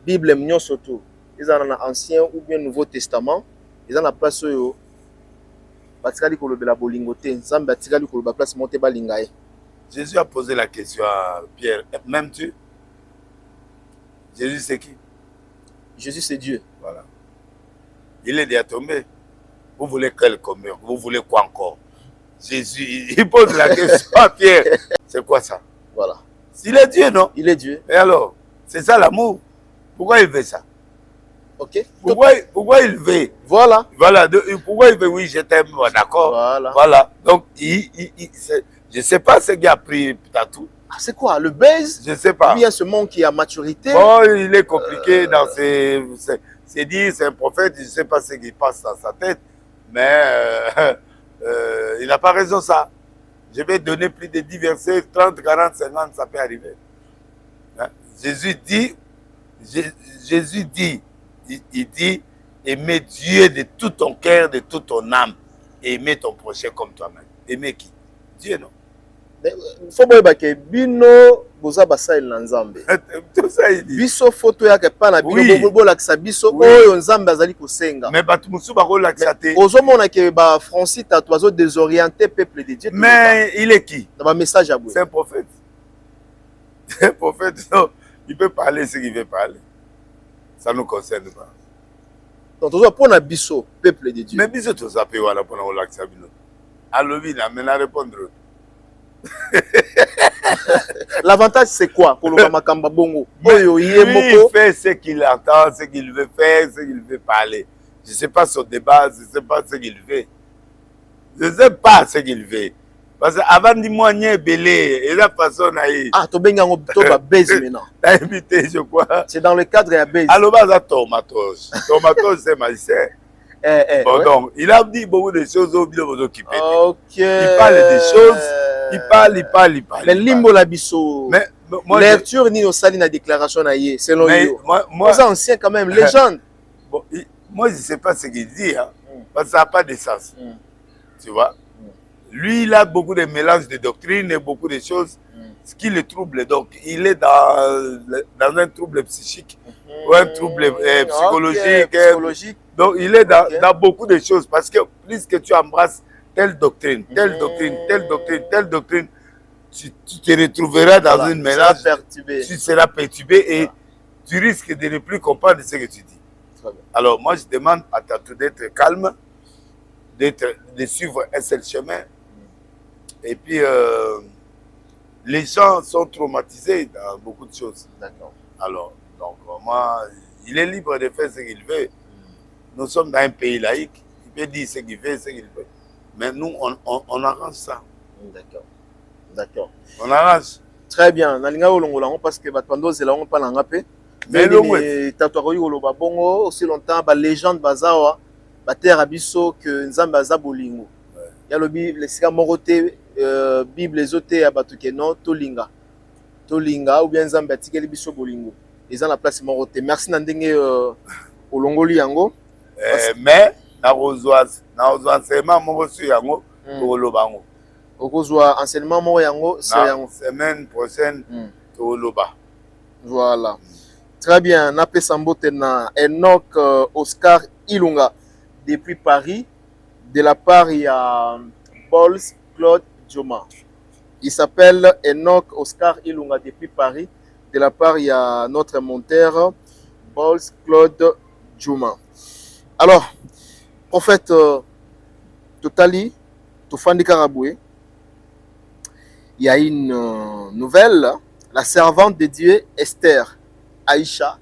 mignon surtout, ils ont un ancien ou bien Nouveau Testament, ils ont la place où batikali kolobe la bolingote, nzambe batikali koloba place monte balingae. Jésus a posé la question à Pierre, m'aimes-tu? Jésus, c'est qui? Jésus, c'est Dieu. Voilà. Il est déjà tombé. Vous voulez quel commun? Vous voulez quoi encore? Jésus, il pose la question à Pierre. C'est quoi ça? Voilà. S'il est Dieu, non? Il est Dieu. Et alors, c'est ça l'amour. Pourquoi il veut ça? Ok. Pourquoi il veut? Voilà. Voilà. Pourquoi il veut? Oui, je t'aime, d'accord. Voilà. Voilà. Donc, je ne sais pas ce qui a pris Tatou. Ah, c'est quoi? Le buzz? Je ne sais pas. Il y a ce monde qui a maturité. Bon, il est compliqué dans c'est dit, c'est un prophète, je ne sais pas ce qui passe dans sa tête, mais il n'a pas raison ça. Je vais donner plus de 10 versets, 30, 40, 50, ça peut arriver. Hein? Jésus dit, il dit, aimer Dieu de tout ton cœur, de toute ton âme, et aimer ton prochain comme toi-même. Aimer qui? Dieu, non? Faut boyeba ke bino boza basali na nzambe. Tout ça il dit. Biso photo ya ke pa na bino bo lakisa biso oyo nzambe azali kosenga. Mais batu musu ba ko lakisa te. Ozomona ke ba Francis Tatouazo désorienter peuple de Dieu. Mais il est qui? Dans un message à vous. C'est un prophète. C'est un prophète. Non, il peut parler ce qu'il veut parler. Ça ne nous concerne pas. Donc toujours pour na biso peuple de Dieu. Mais biso to ça peut wala pour na lakisa bino. Alobi na mena répondre. L'avantage c'est quoi pour le Makamba Bongo? Il fait ce qu'il entend, ce qu'il veut faire, ce qu'il veut parler. Je ne sais pas son débat, je ne sais pas ce qu'il veut. Je ne sais pas ce qu'il veut. Parce qu'avant de moi, il y a belé. Et la façon naïe. Ah, tu benga ngotoba base maintenant. T'as invité, je crois. C'est dans le cadre de la base. Alors, bas tomatos. Tomatos, c'est magicien. Bon, donc, il a dit beaucoup de choses au milieu de occupés. Ok. Il parle des choses. Il parle. Mais limbo la biso. Mais moi, lecture ni osali na déclaration na yé selon yo. Moi, c'est ancien quand même, légende. Bon, moi, je ne sais pas ce qu'il dit, hein, parce que ça n'a pas de sens. Tu vois? Lui, il a beaucoup de mélanges de doctrines et beaucoup de choses, ce qui le trouble. Donc, il est dans un trouble psychique ou un trouble psychologique. Donc, il est dans beaucoup de choses parce que plus que tu embrasses telle doctrine, telle doctrine, tu te retrouveras dans une mélange, tu seras perturbé et tu risques de ne plus comprendre ce que tu dis. Alors, moi, je demande à Tatou d'être calme, de suivre un seul chemin. Et puis, les gens sont traumatisés dans beaucoup de choses. D'accord. Alors, donc, moi, il est libre de faire ce qu'il veut. Nous sommes dans un pays laïque. Il peut dire ce qu'il veut, ce qu'il veut. Mais nous, on arrange ça. D'accord. D'accord. On arrange. Très bien. Nalinga olongola parce que batando zela on pas ngapé. Mais le tatouaroyi oloba bongo aussi longtemps ba légende bazawa ba terre abiso que nzamba za bolingo. Ya lobi le sika moroté Bible ezoté ya batuke no tolinga ou bien nzamba tikeli biso bolingo. Ils ont la place moroté. Merci na ndenge olongoli yango. Mais na enseignement moko sur yango toloba yango. Okozwa enseignement moko yango c'est yango. Semaine prochaine toloba. Voilà. Très bien. Napé Sambote na Enoch Oscar Ilunga depuis Paris. De la part il y a Paul Claude Joma. Il s'appelle Enoch Oscar Ilunga depuis Paris. De la part il y a notre monteur Paul Claude Joma. Alors, prophète Totali, Tofandi Karaboué, il y a une nouvelle, la servante de Dieu Esther Aïcha,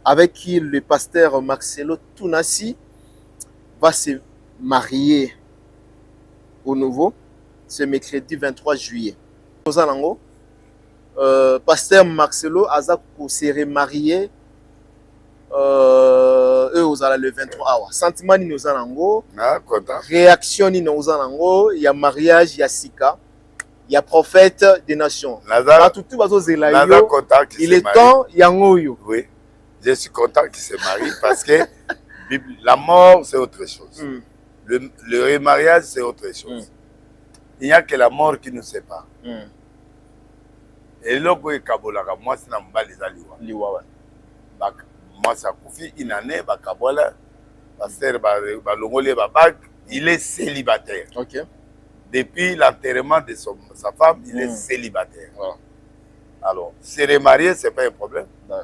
avec qui le pasteur Marcelo Tounassi va se marier au nouveau ce mercredi 23 juillet. Pasteur Marcelo Azak pour se remarier le 23 awa. Sentiment ni nous allons réaction ni nous allons il y a mariage, il y a sika, il y a prophète des nations. Il est temps, il y a ngoyo. Oui, je suis content qu'il se marie parce que la mort c'est autre chose. Le remariage c'est autre chose. Il n'y a que la mort qui nous sépare. Et là, moi c'est na mbali za liwa. Moi, ça fait une année, il est célibataire. Okay. Depuis l'enterrement de sa femme, il est célibataire. Voilà. Alors, se remarier, ce n'est pas un problème. Non.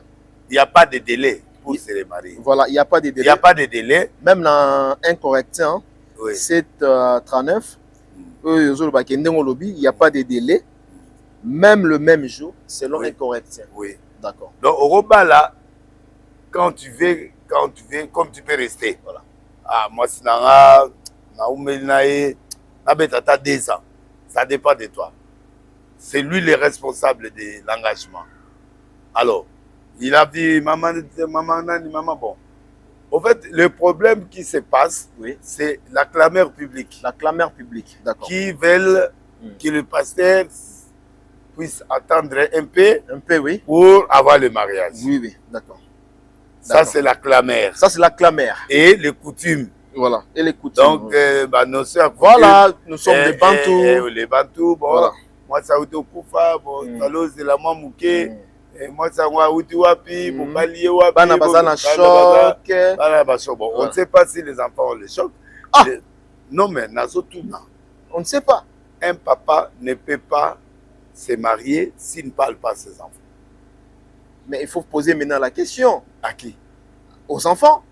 Il n'y a pas de délai pour se remarier. Voilà, il n'y a pas de délai. Il n'y a pas de délai. Même dans un correcteur, 739, il n'y a pas de délai. Même le même jour, selon Oui. un correcteur. Oui. D'accord. Donc, au Robala, quand tu veux, comme tu peux rester. Voilà. Ah, moi, c'est na betata 2 ans. Ça dépend de toi. C'est lui le responsable de l'engagement. Alors, il a dit, maman, bon. En fait, le problème qui se passe, Oui. c'est la clameur publique. La clameur publique. D'accord. Qui veulent que le pasteur puisse attendre un peu Un peu, oui. pour avoir le mariage. Oui, oui. D'accord. Ça, D'accord. c'est la clameur. Ça, c'est la clameur. Et les coutumes. Voilà. Et les coutumes. Donc, nos soeurs, voilà, nous sommes des Bantous. les Bantous, bon, Voilà. moi, ça a été au Koufa, bon, Talo, c'est la Mamouké, moi, ça a été Wapi, bon, Balié, Wapi, Bana Bazana choc. Bon, on ne sait pas si les enfants ont le choc. Ah! Non, mais Nazotuna, On ne sait pas. un papa ne peut pas se marier s'il ne parle pas à ses enfants. Mais il faut poser maintenant la question À qui? aux enfants.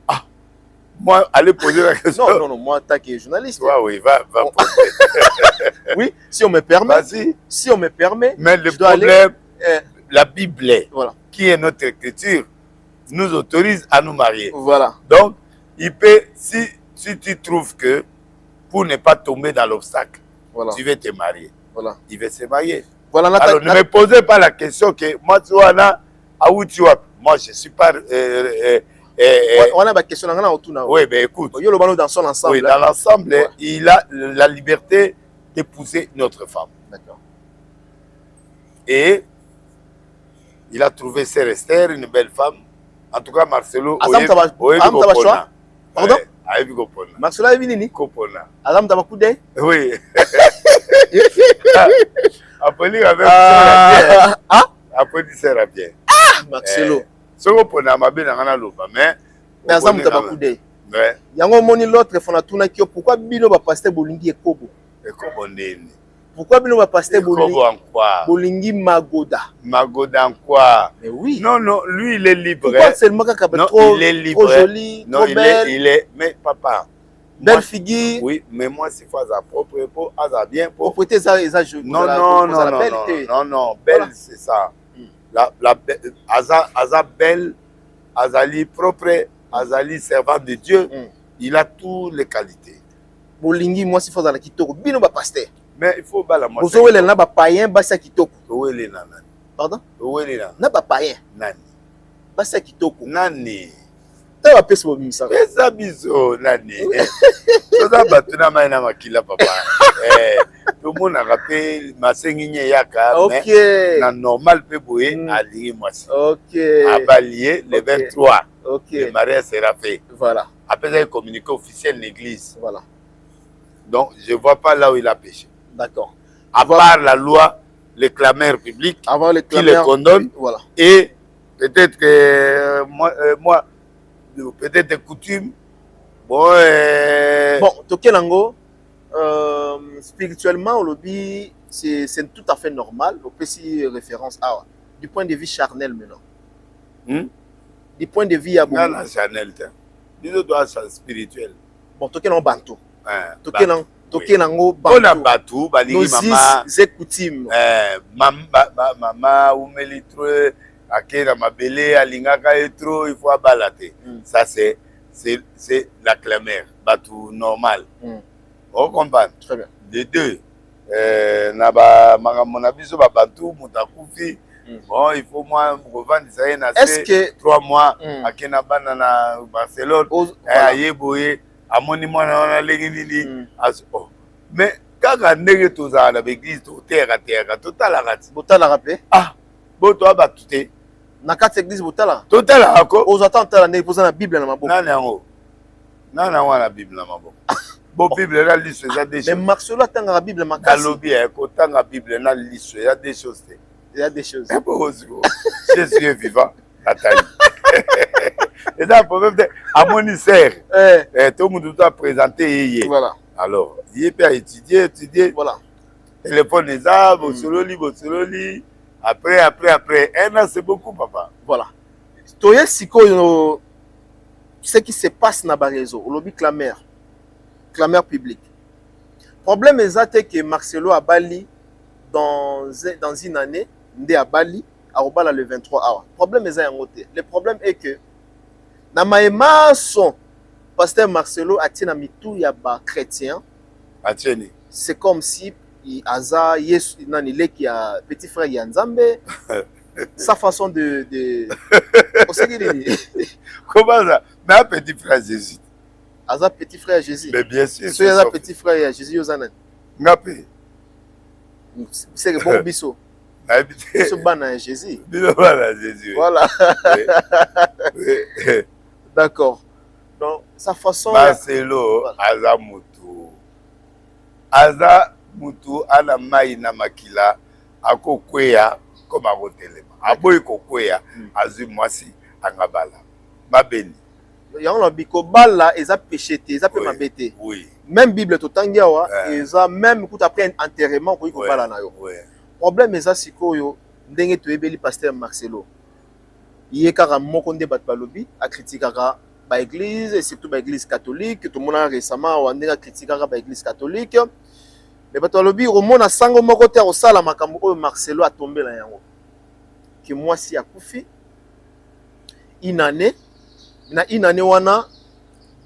Moi, allez poser la question. Non, non, non, moi, tant que journaliste. Ouais, oui, va Oui, si on me permet. Vas-y. Si on me permet. Mais le je dois problème, aller, la Bible, voilà. qui est notre écriture, nous autorise à nous marier. Voilà. Donc, il peut, si tu trouves que pour ne pas tomber dans l'obstacle, Voilà. tu veux te marier, Voilà. il veut se marier. Voilà. Alors, ne me posez pas la question que moi, tu vois, moi, je ne suis pas... On a ma question. oui, mais écoute, Yo le ballon dans son ensemble. oui, dans l'ensemble, il a la liberté d'épouser notre femme. D'accord. Et il a trouvé Sœur Esther, une belle femme. En tout cas, Marcelo. Pardon? Marcelo est venu. Kopona. Adam Tabakoudé. Oui. Apoli avec Apoli Sœur bien. Marcelo. Soko pona mabe na ngana loba mais Adam Tabakoudé. Ouais. Yango moni l'autre fona tuna kio pourquoi bino ba pasteur bolingi ekobo? Ekobo ndeni. Pourquoi bino ba pasteur bolingi? Ekobo en quoi? Bolingi Magoda. Magoda en quoi? Mais oui. Non, non, lui il est libre. Pourquoi seulement quand non, trop, il est libre. trop joli, non, trop il belle? il est, mais papa. Belle moi, figure. Oui, mais moi si faut à propre pour à bien pour. Propreté ça Non, non, non, non, non, belle voilà. C'est ça. La Aza belle, Azali propre, Azali servant de Dieu, il a toutes les qualités. Bolingi moi si faut dans la kitoko bino ba pasteur. Mais il faut bala moi. Bozo wele na ba païen ba sa kitoko. Owele na nani? Pardon? Owele na Na ba païen nani? ba sa kitoko. Nani? Ta ba pesa bo misa. Pesa biso nani? Toza batuna mai na makila papa. Tout le monde a rappelé ma sengigne yaka. OK. Na normal pe boye alingi moi. OK. À Balier le 23. OK. Le mariage sera fait. Voilà. Après un communiqué officiel de l'église. Voilà. Donc, je ne vois pas là où il a péché. D'accord. À part la loi, les clameurs publics Avant les qui les condamnent. Voilà. Et peut-être que moi peut-être des coutumes. Bon, bon, Tokelango, spirituellement, au lobby, c'est tout à fait normal. On peut s'y référence à du point de vue charnel maintenant. Du point de vue à bon. La Chanel, disons toi spirituel. Bon, Tokelango Bantou. Tokelango Bantou. On a Bantou, nos mama. C'est coutume. Mama, umelitre, akera mabele, alingaka etro, il faut abalater. Ça c'est la clameur, Bantou normal. On comprend. Très bien. De deux. Naba manabiso ba Bantou, mutakufi. Bon, il faut moi revendre ça. Est-ce que 3 mois à Kenabana na Barcelone, ayeboye, amoni mwana na lengi mais quand on est tous à l'église, tout terre, total à Botala rappelé. Ah, bon toi batute. Na 4 églises botala. Total à quoi? Aux attentes la ne poser la Bible na maboko. Non, la Bible na maboko. Bon Bible là liste ça des choses. Mais Marcelo tanga la Bible makasi. Kalobi ko tanga Bible na liste il y a des choses. Il y a des choses. Jésus est vivant. Nathalie. Et ça, le problème, à mon ministère, tout le monde doit présenter. Voilà. Alors, il peut étudier. Voilà. Téléphone les arbres, Botsololi. Après. Un an, c'est beaucoup, papa. Voilà. Toye Siko, ce qui se passe dans le réseau, au lobby clameur public. Le problème est que Marcelo a bali dans une année, ndé à Bali, à Obala le 23 awa. Problème est en côté. Le problème est que na maema son pasteur Marcelo atina mitou ya ba chrétien. Atieni. C'est comme si il aza Yesu nani leki ya petit frère ya Nzambe. Sa façon de on sait qu'il est. Comment ça? Mais un petit frère Jésus. Aza petit frère Jésus. Mais bien sûr. C'est un petit frère Jésus Yozanan. Ngapé. C'est le bon biso. Ce ban Jésus. Jésus. Voilà. D'accord. Donc sa façon. Marcelo aza mutu. Aza mutu ana mai na makila akokweya comme akotelema. Aboyi kokweya azu mwasi angabala. Mabeni. Yango na biko bala eza péché te, eza pe mabete. Oui. Même Bible to tangiawa eza même tout après enterrement ko bala na yo. Oui. Problème eza sikoyo ndenge to ebeli pasteur Marcelo. Yé kaka moko nde bat balobi a critiquera ba église et surtout ba église catholique, tout monde récemment wa ndenge critiquera ba église catholique. Mais bat balobi au mona sango moko te au sala makambo oyo Marcelo a tombé la yango. Que moi si a kufi une année wana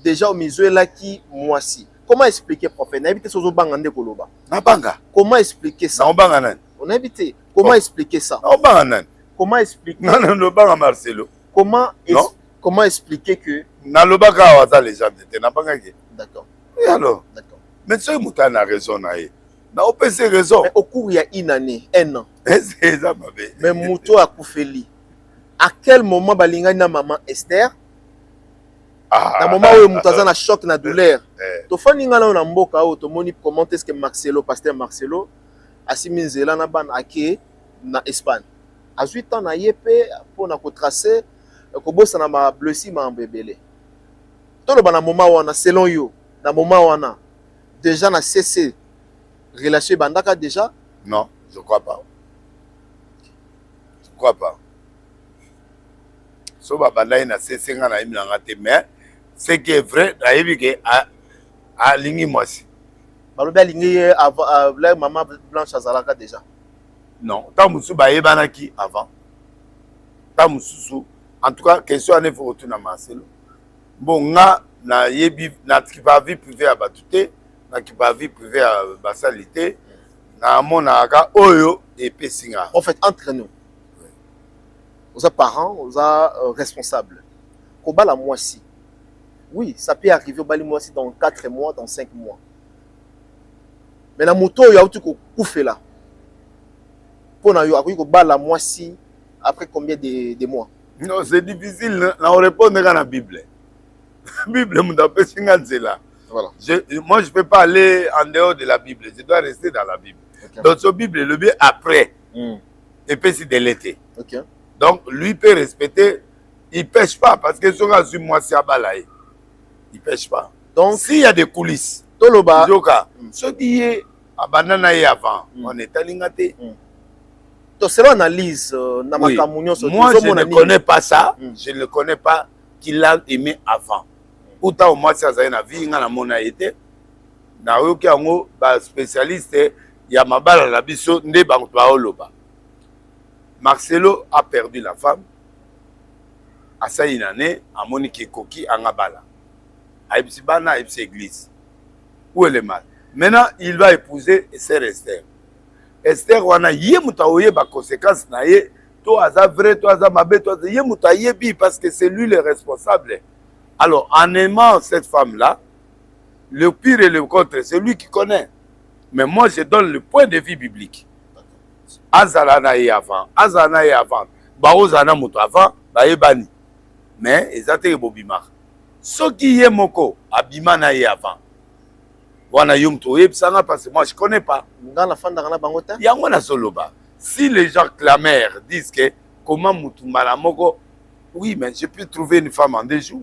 déjà au mizuela qui moi si. Comment expliquer prophète? Na éviter sozo banga nde koloba. Na banga. Comment expliquer ça? Na banga nan. On a évité. Comment expliquer ça? Na banga nan. Comment expliquer? Non, banga Marcelo. Comment expliquer que na lobaka waza les gens étaient na banga ki. D'accord. Et alors? D'accord. Mais ce muta na raison na ye. Na opese raison. Mais au cours il y a une année, un an. C'est ça ma belle. Mais muto a koufeli. À quel moment balingani na maman Esther? Na moment où mutaza na choc na douleur. To fani ngala na mboka o to moni comment est-ce que Marcelo, pasteur Marcelo asiminzela na ban ake na Espagne. À 8 ans na yepé pour na ko tracer ko bossa na ma blessi ma mbebele. To lo bana moment wana selon yo, na moment wana déjà na cessé relation bandaka déjà? Non, je crois pas. Je crois pas. So babanda ina cessé ngana imilanga te mais ce qui est vrai, que à lingi moisi. Balobi alingi avant la maman Blanche azalaka déjà. Non, tant musu ba yebanaki avant. Tant musu en tout cas question ane faut retourner à Marcelo. Bon nga na yebi na qui va vie privée à batute, na qui va vie privée à basalité, na monaka oyo et pesinga. En fait entre nous. Aux parents, aux responsables. Kobala moisi. Oui, ça peut arriver au Bali moisi dans 4 mois, dans 5 mois. Mais la moto, il y a tout qui là. Pour nous, bala moisi après combien de mois? Non, c'est difficile. On répond à la Bible. La Bible, voilà. Moi, je ne peux pas aller en dehors de la Bible. Je dois rester dans la Bible. Okay. Donc, ce Bible, le bien après. Et puis, c'est de l'été. Okay. Donc, lui peut respecter. Il ne pêche pas parce que son gars, moi, c'est à Balaï. Il ne pêche pas. Donc, s'il y a des coulisses, ce qui est à Banana avant, on est à l'ingate. Donc, c'est l'analyse. Oui. Moi, je ne connais pas ça. Je ne connais pas qu'il a aimé avant. Autant moi, ça a une vie, il a mon été. Na yoki yango ba spécialiste ya mabala la biso nde bantu baoloba. Marcelo a perdu la femme. À ça une année, à Monique Koki en Abala. À Ipsibana, à Ipsi-Église. Où est le mal? Maintenant, il va épouser Sœur Esther. Esther, on a yé moutaouye ba conséquence na yé. Toi, aza vrai, toi, aza mabé, toi, yé moutaouye bi parce que c'est lui le responsable. Alors, en aimant cette femme-là, le pire et le contre, c'est lui qui connaît. Mais moi, je donne le point de vue biblique. Azalana yé avant, Azalana yé avant. Baozana moutou avant, ba yébani. Mais ils ont été bobimar. Ce qui est moko, abimana y avant. Wana yum toye psanga parce que moi je connais pas. Dans la fin de la bangota. Yangona soloba. Si les gens clamèrent, disent que comment mutumala moko, oui, mais je peux trouver une femme en 2 jours.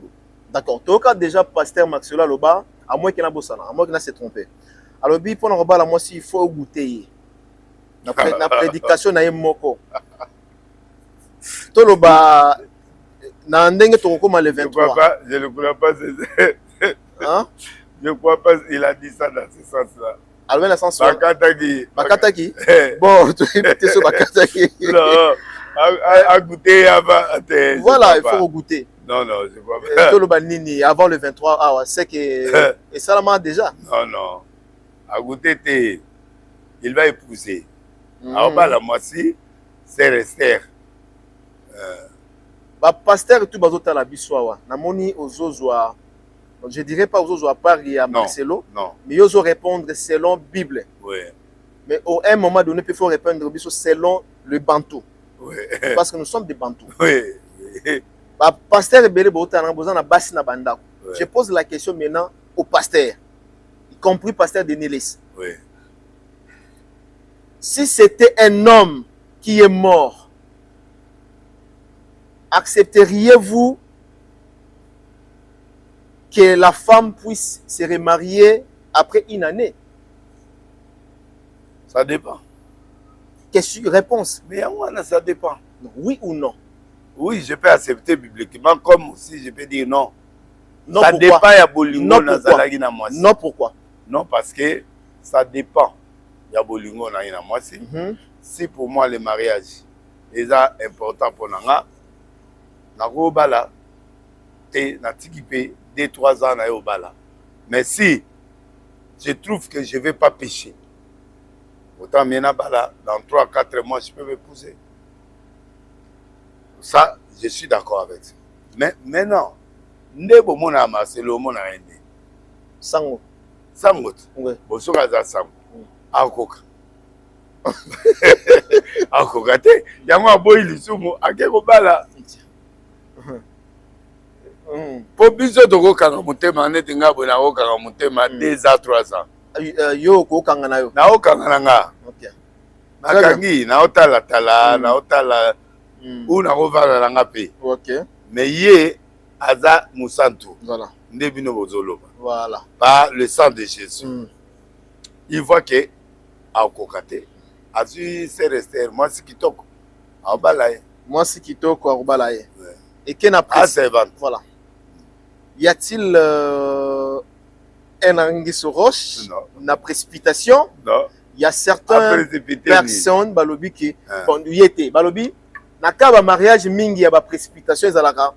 D'accord. Toka déjà pasteur Marcelo Loba, à moins qu'il n'a bossana, à moins qu'il n'a s'est trompé. Alors bi pour nous la moi si il faut goûter. La prédication na moko. Toloba na ndenge to koma le 23. Je ne crois pas. Hein? Je ne crois pas qu'il a dit ça dans ce sens-là. Alors na sens bakataki bakataki bon tu es sur bakataki non à goûter avant voilà il faut goûter non je vois pas tout le banini avant le 23 ah ouais c'est que et ça là déjà non à goûter il va épouser alors bah la moitié c'est rester pasteur tout bazota la biswa na moni ozozwa je dirais pas ozozwa Paris à Marcelo mais ozo répondre selon Bible oui mais au un moment donné il faut répondre biso selon le bantou oui parce que nous sommes des bantous oui pasteur belé bota na bozana basi na bandako je pose la question maintenant au pasteur y compris pasteur de Nélis oui si c'était un homme qui est mort accepteriez-vous que la femme puisse se remarier après une année? Ça dépend. Question, réponse. Mais ça dépend. Oui ou non? Oui, je peux accepter bibliquement, comme aussi je peux dire non. Non, ça pourquoi? dépend, il y a Bolingo, non, pourquoi? Non, pourquoi? Non, parce que ça dépend. Il y a Bolingo, si pour moi, le mariage est important pour nous, je 2-3 ans au bala. Mais si je trouve que je ne vais pas pécher, autant maintenant dans 3-4 mois, je peux m'épouser. Ça, je suis d'accord avec ça. Mais maintenant, ndebo mona Marcelo mona ende. Sango. Sango. Oui. Bosoka za sango. Akoka. Akoka te. Yango aboyi lisumu akeko bala. Po biso tokokanga motema neti nga boye nakokanga motema 2 ans 3 ans. Yo okokanga na yo. Naokanga na nga. Okay. Nakangi naotala naotala ou nakovala na nga pe. Okay. Mais ye aza musantu. Voilà. Nde bino bozoloba. Voilà. Par le sang de Jésus. Il voit que akokate. Azui c'est resté moi si kitoko. Abalaye. Moi si kitoko abalaye. Et qu'en après voilà. Y a-t-il un anguille roche? La précipitation? Non. Il y a certaines personnes balobi qui conduisaient balobi nakaba mariage mingi ya ba précipitation ezalaka.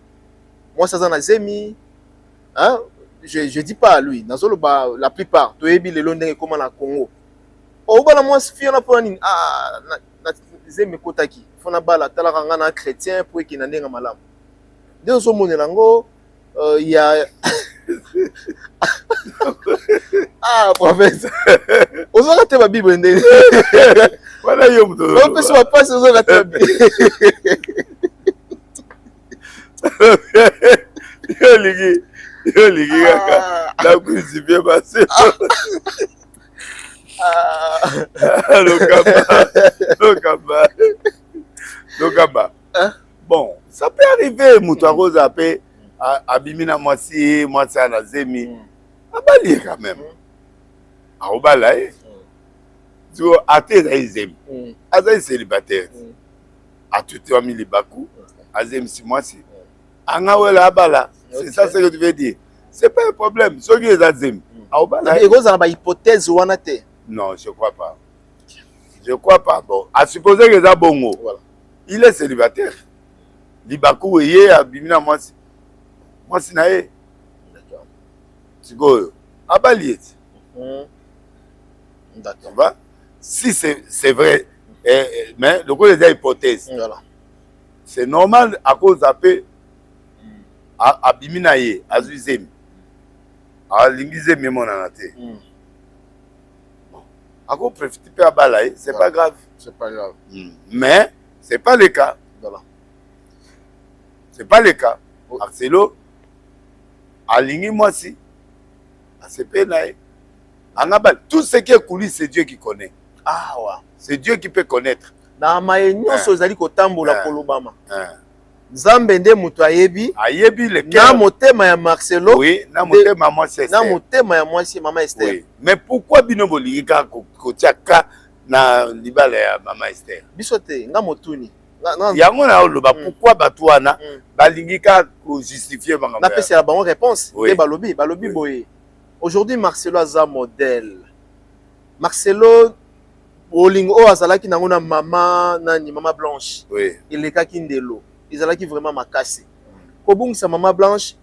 Moi ça na zemi hein je dis pas à lui nazolo ba la plupart to ebi le londeng comme na Congo. O bala moi fille na poni ah na zemi kotaki. Fona bala talaka ngana chrétien pour ki na ndenga malamu. Dès ce moment il y a ah professeur on a raté ma Bible voilà yo muto on peut se passer on a raté la Bible yo ligi la cuisine bien passé le gamba bon ça peut arriver muto akoza ape abimina mwasi na zemi abali quand même aobala tu ateza zemi aza célibataire atutewa milibaku azemi si mwasi angawela abala c'est ça ce que tu veux dire c'est pas un problème soki eza zemi aobala ekozala ba hypothèse wana te non je crois pas bon à supposer que eza bongo voilà. Il est célibataire libaku ye abimina mwasi na ye sikoyo abali eti d'accord si c'est vrai mais le coup des hypothèses voilà. C'est normal à cause d'appel abimi na ye azwi zemi alingi zemi mon anate ako profiter pe abala ye c'est pas grave mais c'est pas le cas voilà. C'est pas le cas Marcelo alingi mwasi asepe na ye angabal tout ce qui est coulisse c'est Dieu qui connaît ah ouais c'est Dieu qui peut connaître na maye nyonso ezali kotambola kolobama Nzambe nde mutu ayebi le na motema ya Marcelo oui na motema mwasi na motema ya mwasi mama Esther oui mais pourquoi bino bolingi ka kotiaka na libala ya mama Esther biso te nga motuni yango na oloba pourquoi bato wana balingi ka ko justifier bango na pesa la bonne réponse et balobi boye aujourd'hui Marcelo aza modèle Marcelo Olingo azalaki nango na mama nani mama Blanche. Oui. Il est kaki ndelo. Izalaki vraiment makasi. Kobungisa mama Blanche.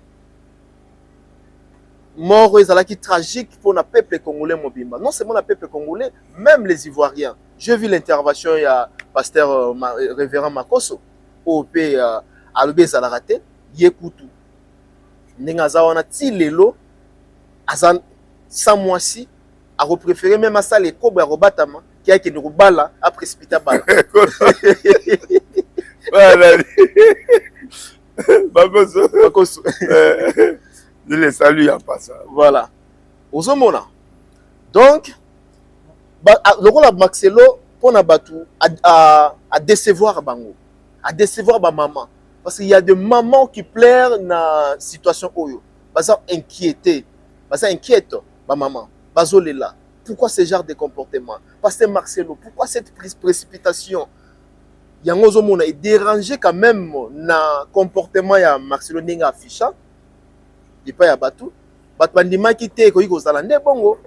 Mort ezalaki tragique pour le peuple congolais mobimba. Non seulement le peuple congolais, même les Ivoiriens. J'ai vu l'intervention il y a pasteur révérend Makoso au pays à l'obé Zalarate Yekutu. Nengaza wana ti lelo azan sans moi si a repréféré même à ça les cobra robatama qui a été de bala a précipité bala. Voilà. Makoso. Makoso. Je les salue en passant. Voilà. Ozomona. Donc, le rôle de Marcelo pour à décevoir bango, à décevoir ma maman. Parce qu'il y a des mamans qui plairent dans la situation oyo. Baza inquiété, baza inquiète ma maman. Bazo là. Pourquoi ce genre de comportement? Parce que Marcelo, pourquoi cette précipitation? Yango ozomona est dérangé quand même dans le comportement ya Marcelo ninga afficha. Il n'y a pas de bateau. Batbandima qui était bongo.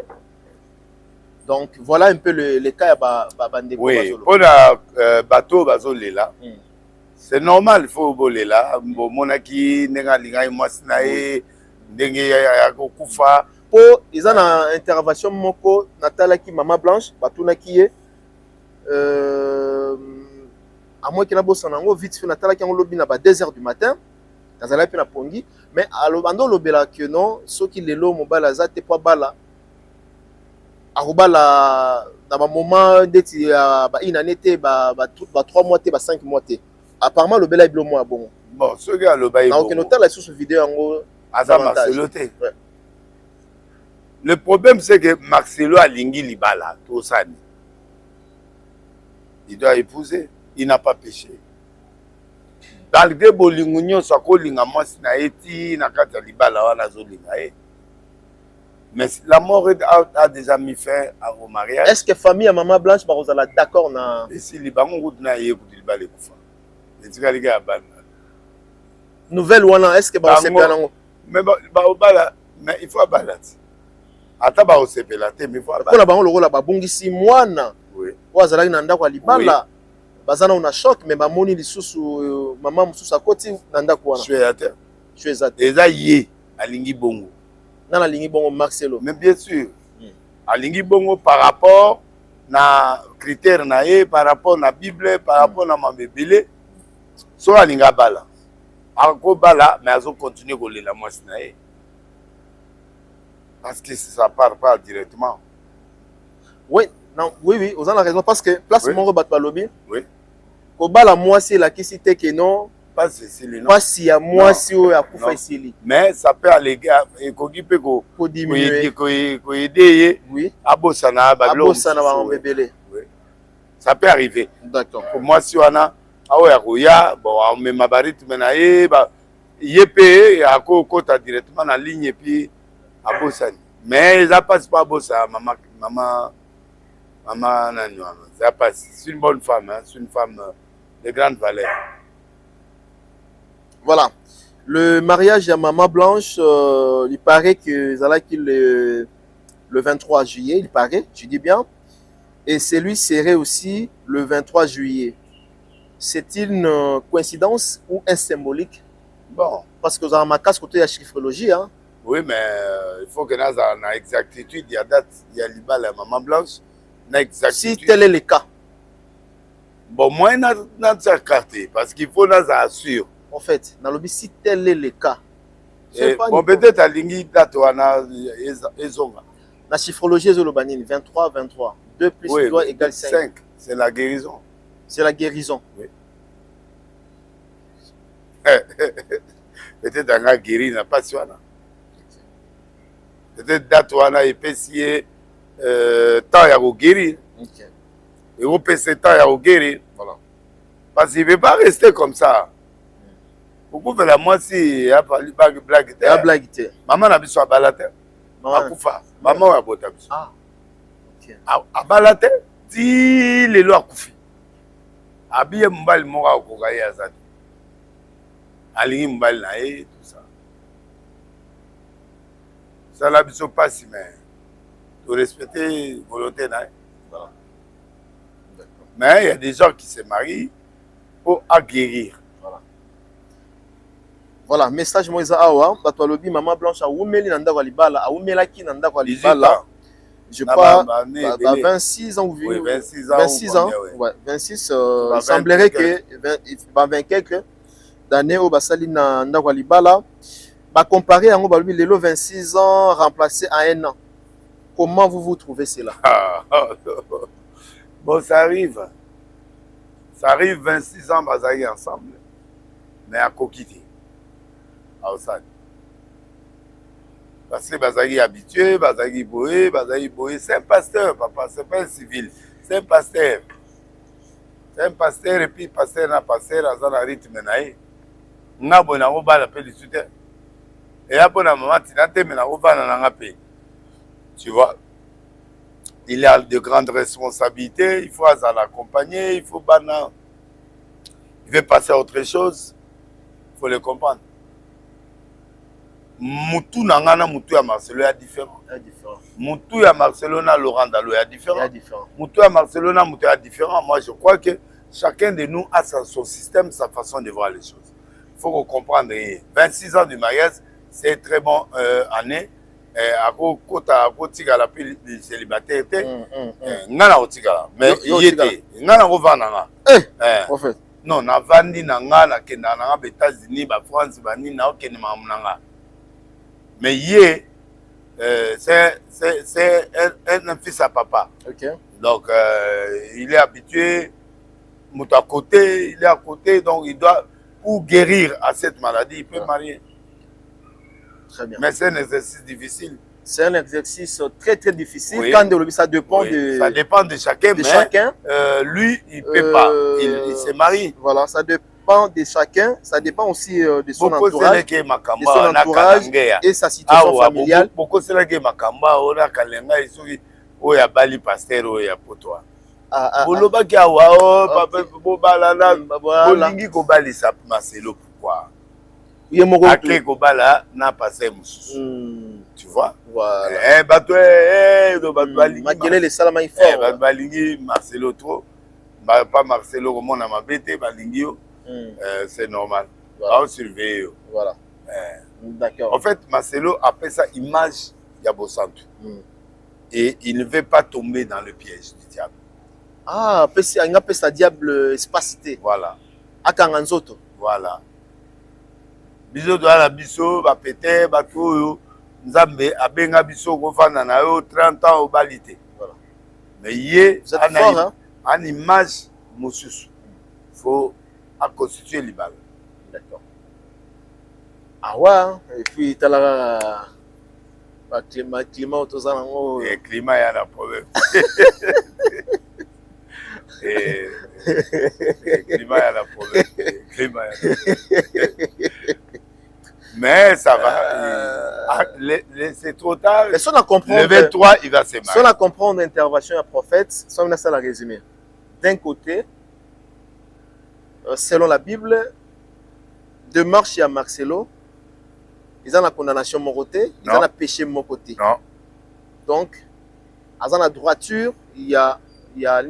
Donc voilà un peu le cas de oui, pour le bateau bazolela. C'est normal, il faut voler là. Monaki nenga linga mwasinae ndenge ya kokufa. Pour ils ont une intervention moko natala ki mama Blanche batuna ki à moins qu'il a bossé nango vite fait natala ki en lobby na ba 2h du matin. Kazala pe na pongi mais alobando lobela que non ceux qui lelo mobala za te pas bala arobala dans un moment d'être ba une année te ba 3 mois te ba 5 mois te apparemment lobela iblo mo bon ceux qui a loba iblo donc notala sur vidéo en Asa Marcelo te. Le problème c'est que Marcelo a lingi libala tout ça. Il doit épouser, il n'a pas péché. Malgré bolingo nyonso akolinga mwasi na eti na kati ya libala wana zolinga ye. Mais la mort a déjà mis fin au mariage. Est-ce que famille à maman Blanche barozala d'accord na ici libango route na ye kuti libala ekufa. Etika liga ya bana. Nouvelle wana est-ce que barosepela nango? Mais bala mais il faut abalati. Ata barosepela te mais il faut abalati. Pour la bango lokola babungisi mwana. Oui. Wazalaki na ndako ya libala. Bazana on a choc mais bamoni lisusu maman mususu akoti na ndako wana. Tu es à terre. Eza ye alingi bongo. Dans la ligne bongo Marcelo. Mais bien sûr. Alingi bongo par rapport na critère na ye, par rapport na Bible, par rapport na mambebele. So alinga bala. Ako bala mais azo continuer kolela mwasi na ye. Parce que ça part pas directement. Oui, non, oui, vous avez raison parce que place mon rebat balobi. Oui. Kobala mwasi la kisite que non. Pas Cécile, non. Pas si à moi si ou à Koufa ici. Mais ça peut aller et qu'on peut ko diminuer ko aider oui abosana bablo abosana ba mbebele. Oui. Ça peut arriver. D'accord. Pour moi si wana awa ya bon on met ma barite menaye ba yepé ya ko kota directement en ligne et puis abosani. Mais ça passe pas bossa maman nani wana. Ça passe. C'est une bonne femme hein, c'est une femme de grande valeur. Voilà. Le mariage à Maman Blanche, il paraît que Zalaki le 23 juillet, il paraît, tu dis bien. Et celui serait aussi le 23 juillet. C'est une coïncidence ou un symbolique? Bon. Parce que vous avez ma casse côté de la chiffrologie. Hein? Oui, mais il faut que nous ayons exactitude. Il y a date, il y a l'Iba, la Maman Blanche. Si tel est le cas. Bon, moi, je n'ai carté parce qu'il faut nous assurer. En fait, dans le si tel est le cas. Bon, peut-être à l'ingui date wana ezonga. La chiffrologie est le banine 23 23. 2 plus oui, 3 égale 5. C'est la guérison. C'est la guérison. Oui. Peut-être dans la guéri n'a pas si wana. Peut-être date wana épessier temps ya guérir. OK. Et au PC temps ya guérir. Voilà. Parce qu'il ne veut pas rester comme ça. Pourquoi la moi si il y a pas blague blague maman n'a pas balate akufa maman a bota biso ah OK a balate ti lelo akufi abiye mbali moko akoka ye azati alingi mbali na ye tout ça ça la biso pasi mais de respecter la volonté. Voilà. Mais il y a des gens qui se marient pour guérir. Voilà, message Moïse Awa, Batoualobi, Maman Blanche, a oumeli nanda kwa libala, a oumelaki nanda kwa libala. Je crois, 26 ans ou 26 ans. 26 ans, ouais, 26, il semblerait que 20 quelques d'années au Basali nanda kwa libala. Bah, comparé à Ngobalobi, Lelo 26 ans remplacé à 1 an. Comment vous trouvez cela? Bon, ça arrive. Ça arrive 26 ans, Bazali ensemble. Mais à Kokiti. Parce que Bazali est habitué, Bazali boé, c'est un pasteur, papa, c'est pas un civil, c'est un pasteur. C'est un pasteur et puis pasteur n'a pasteur dans un rythme naïe. N'a bon à oba la paix du soutien. Et après la maman tinate mais na oba na paix. Tu vois, il a de grandes responsabilités, il faut l'accompagner, il faut bana. Il veut passer à autre chose, il faut le comprendre. Moutou nangana moutou ya Marcelo est différent. Moutou ya Marcelo na Laurent Dalo est différent. Moutou ya Marcelo na moutou est différent. Moi je crois que chacun de nous a son système, sa façon de voir les choses. Il faut comprendre. 26 ans de mariage, c'est une très bonne année. Kota kotika la pile célibataire était. Ngana otika mais il était. Ngana rovana nga. En fait. Non, na vandi na nga na kenda na ba États-Unis, ba France, ba ni na okene mamnanga. Mais c'est un fils à papa. Okay. Donc, il est habitué, il est à côté, donc il doit, pour guérir à cette maladie, il peut marier. Très bien. Mais c'est un exercice difficile. C'est un exercice très très difficile. Oui. Quand ça dépend Ça dépend de chacun, lui, il ne peut pas. Il se marie. Voilà, ça dépend de chacun, ça dépend aussi de son entourage, et sa situation familiale. Beaucoup c'est là que makamba ona kalenga isoki oya bali pasteur oya poto. Boloba ki awa papa bobala na bolingi ko bali sa Marcelo pourquoi? Ake ko bala na pasteur mususu. Tu vois? Voilà. Bato do bato balingi. Magele le salama il fort. Bato balingi Marcelo trop. Pas Marcelo comme on a mabete balingi yo. C'est normal. Voilà. On surveille. Voilà. D'accord. En fait, Marcelo appelle ça image Yabosantu. Et il ne veut pas tomber dans le piège du diable. Ah, il appelle ça diable espacité. Voilà. Akanganzoto. Voilà. Biso doit la biso, va péter, va tout. Nzambe, abenga biso, kofana na yo 30 ans au balité. Voilà. Mais yé, vous êtes fort, hein? En image, Moussus. Il faut constituer les balles. D'accord. Ah ouais, et puis tu as la climat autour de le climat, il y a un problème. Le climat, il y a un problème. Mais ça va. C'est trop tard. Mais si on a compris, le 23, il va se marier. Si on a compris l'intervention du prophète, si on a ça la résumer. D'un côté, selon la Bible, de marche à Marcelo, ils ont la condamnation mon côté, ils ont la péché mon côté. Non. Donc, dans la droiture, il y a la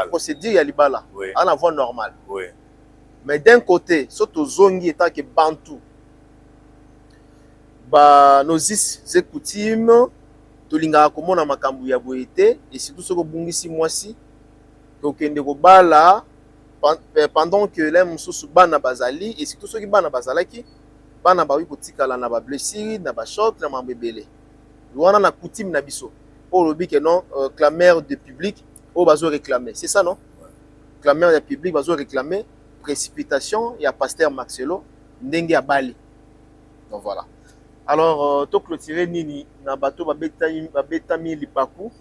procédure, il y a l'ibala. Oui. À la voie normale. Oui. Mais d'un côté, surtout zongi étant que bantou, bah nos is coutumes, to linga komona makambu ya boyete et surtout ce que bungisi mwasi, to kende ko bala pendant que les mususu bana bazali et surtout ceux qui bana bazalaki bana ba wi kotikala na ba blessure na ba choc na mambebele. Wana na coutume na biso. Pour le bic non clameur de public au bazo réclamer. C'est ça non? Clameur de public bazo réclamer précipitation il y a pasteur Marcelo ndenge ya bali. Donc voilà. Alors to clôturer nini na bato ba betami lipaku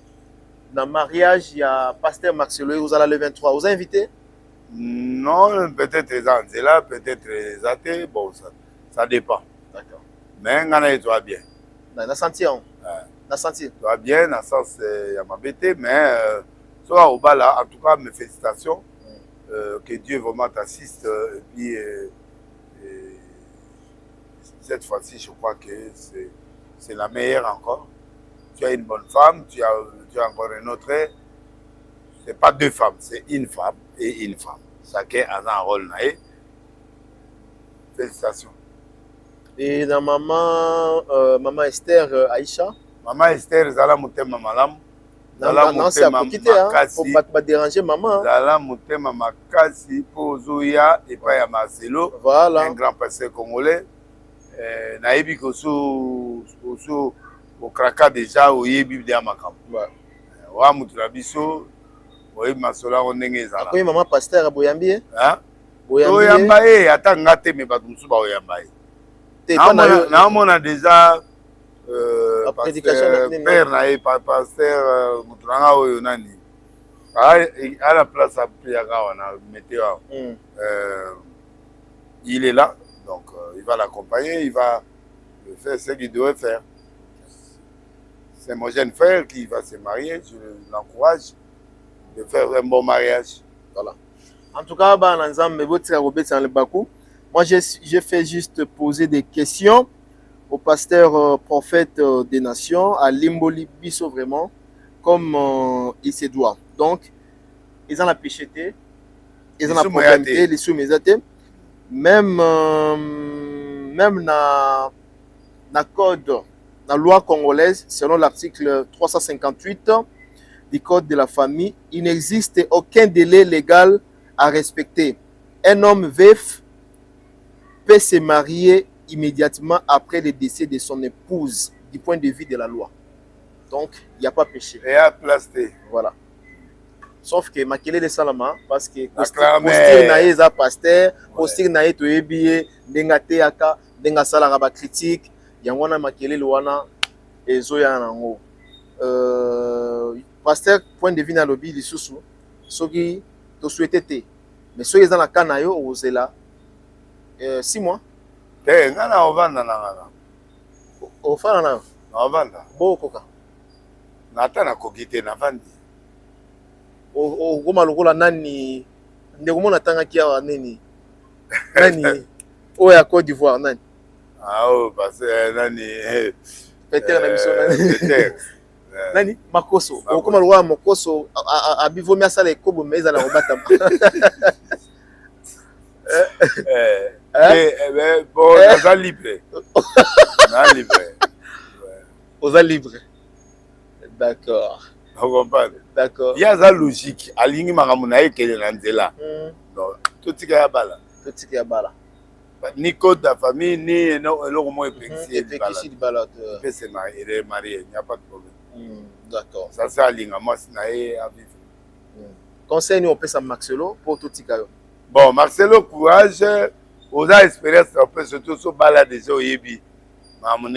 na mariage il y a pasteur Marcelo vous allez le 23 vous invité? Non, peut-être les là, peut-être les athées, bon, ça dépend. D'accord. Mais on toi bien. Na senti on. Na senti. Toi bien, dans le sens il y a ma bêtise, mais soit au bas là, en tout cas mes félicitations, que Dieu vraiment t'assiste et puis cette fois-ci je crois que c'est la meilleure encore. tu as une bonne femme, tu as encore une autre. C'est pas deux femmes, c'est une femme et une femme. Chacun a un rôle. Félicitations. Et dans maman Esther Aïcha. Maman Esther, Zala Moutema Malam. Non, c'est à quitter, hein. Faut pas déranger maman. Zala Moutema Makasi, Pozoya, et pas à Marcelo. Voilà. Un grand pasteur congolais. Naïbi Kosu, au Kraka déjà, au Yebi de Amakam. Wa Moutulabiso, au Masola, on est Zala. Après, maman pasteur à Boyambi. Hein? Boyambi, attends, ngate, mais pas tout ça, Boyambi. On a déjà. Père naïe pasteur Muturanga Oyonani à la place à il est là, donc il va l'accompagner, il va faire ce qu'il doit faire. C'est mon jeune frère qui va se marier, je l'encourage de faire un bon mariage. Voilà. En tout cas, moi j'ai fait juste poser des questions au pasteur prophète des nations, à Limboli Bisso vraiment, comme il se doit. Donc, ils ont la pécheté, ils ont la problème, les sous-mésatés, même na code, la loi congolaise, selon l'article 358 du code de la famille, il n'existe aucun délai légal à respecter. Un homme veuf peut se marier immédiatement après le décès de son épouse, du point de vue de la loi. Donc, il n'y a pas péché. Et à placer. Voilà. Sauf que Makele de Salama, parce que postir naïe za pasteur, postir naïe to ebiye, dengate aka, dengasala raba critique, yangwana Makele luana ezoya nango. Pasteur point de vue na lobby lisusu, soki to souhaité. Mais soki dans la kanayo ozela 6 mois. Ngana ovanda na ngana. Ofana na. Ovanda. Bokoka. Nata na kokite na vandi. Goma lokola nani ndeko mona tanga kia nini. Nani oya Côte d'Ivoire nani. Ah oh parce nani Peter na biso nani. Nani Makoso. Okoma lokola Makoso abivomi asala ekobo meza na obata. Bon, on est libre. On est libre. On est libre. D'accord. On comprend. D'accord. Il y a la logique. Alingi Maramunaï qui est là. Donc, tout ce qui est bala. Tout ce qui est bala. Ni code de la famille, ni le moins effectué de balade. Il peut se marier, il est marié, il n'y a pas de problème. D'accord. Ça, c'est Alinga. Moi, c'est à vivre. Conseil, nous, on peut ça Marcelo pour tout ce qui est. Bon, Marcelo, courage. Aux expériences, on peut surtout se balader au Yebi. Maman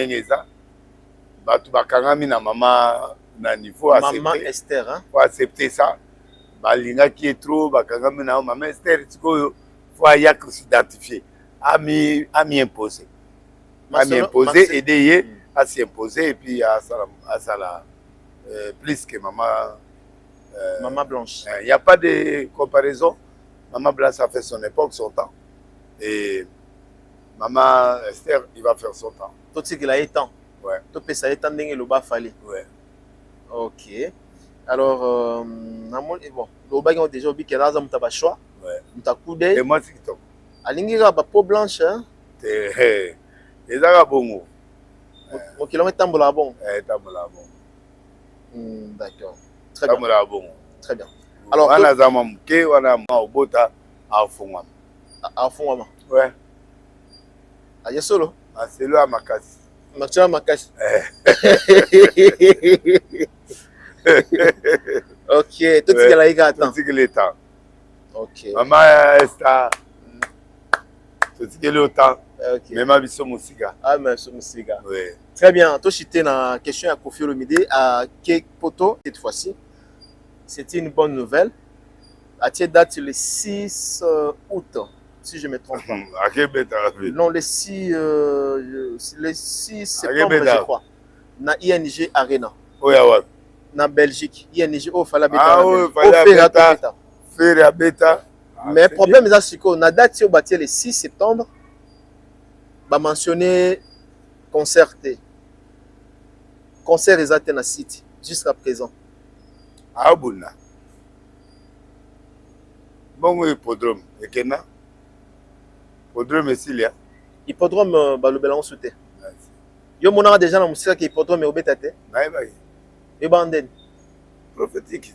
Batu bakangami na maman na niveau accepté. Maman Esther, hein? Faut accepter ça. Balinga qui est trop, bakangami na maman Esther, faut s'identifier. A m'y imposer. À m'y imposer, aider à s'imposer et puis à ça plus que maman. Maman Blanche. Il n'y a pas de comparaison. Maman Blanche a fait son époque, son temps. Et maman Esther, il va faire son temps. Tout ce qu'il a eu temps. Ouais. Tout ce qu'il a eu temps, fallait. Ouais. Ok. Alors, bon, le bagage déjà oublié qu'il y a un choix. Ouais. Un coup d'œil. Et moi, c'est qui t'en. Alingira ba peau blanche, hein? Et ça bongo. Mon kilomètre tambola bon. Tambola bon. D'accord. Très bien. Tambola bon. Très bien. Alors, on a zamam ke, on a maobota à fond. À fond, ouais. Ah, y'a solo. Ah, c'est là ma casse. Mathieu Makash. Ok, tout ce qu'il a eu à temps. Tout ce qu'il est temps. Ok. Maman Esther. Tout ce qu'il est au temps. Ok. Mais ma vie, c'est mon cigare. Ah, mais c'est mon cigare. Oui. Très bien. Toi, j'étais dans la question à Kofi Olomide, à Kek Poto, cette fois-ci. C'était une bonne nouvelle. À cette date, le 6 août, si je ne me trompe pas. Non, le 6 septembre, je crois. Na ING Arena. Oui, oui. Na Belgique. ING, oh, fallait ah oui, fallait faire bêta. Mais le problème, c'est que la date, si on bâtit le 6 septembre, va mentionner concerté. concert exact na site jusqu'à présent. Abuna. Bon hippodrome ekena. Hippodrome esilia. Hippodrome balobela on souté. Yo monaka déjà na musika ki hippodrome obeta te. Naïba. E banden. Prophétique.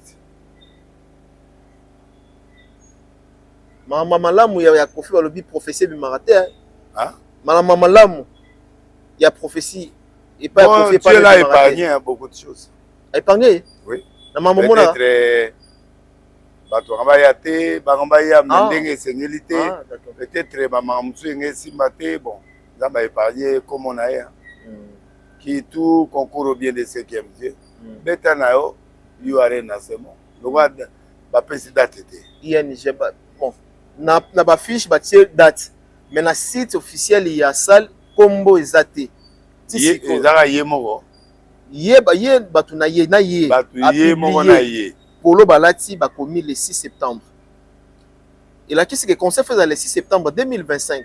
Mama malamu ya Kofi balobi prophétie bimaka te. Hein? Mama malamu ya prophétie et pas bon, Kofi Dieu l'a épargné beaucoup de choses. Épargné? Oui. Na mama mona. Peut-être bato ngabaya te, bangabaya mendenge sengilité. Peut-être maman musu ngesimba te bon. Zamba épargné comme on a hein. Qui tout concourt au bien de ce qui aime Dieu. Beta na yo, you are na semo. Le roi ba pesi date te. ING bon. Na ba fiche ba tie date. Mais na site officiel il y a salle combo ezate. Ezaka ye moko. Ye batu na ye. Batu ye moko na ye. Polo balati ba komi le 6 septembre. Et là qui c'est que concert fait le 6 septembre 2025.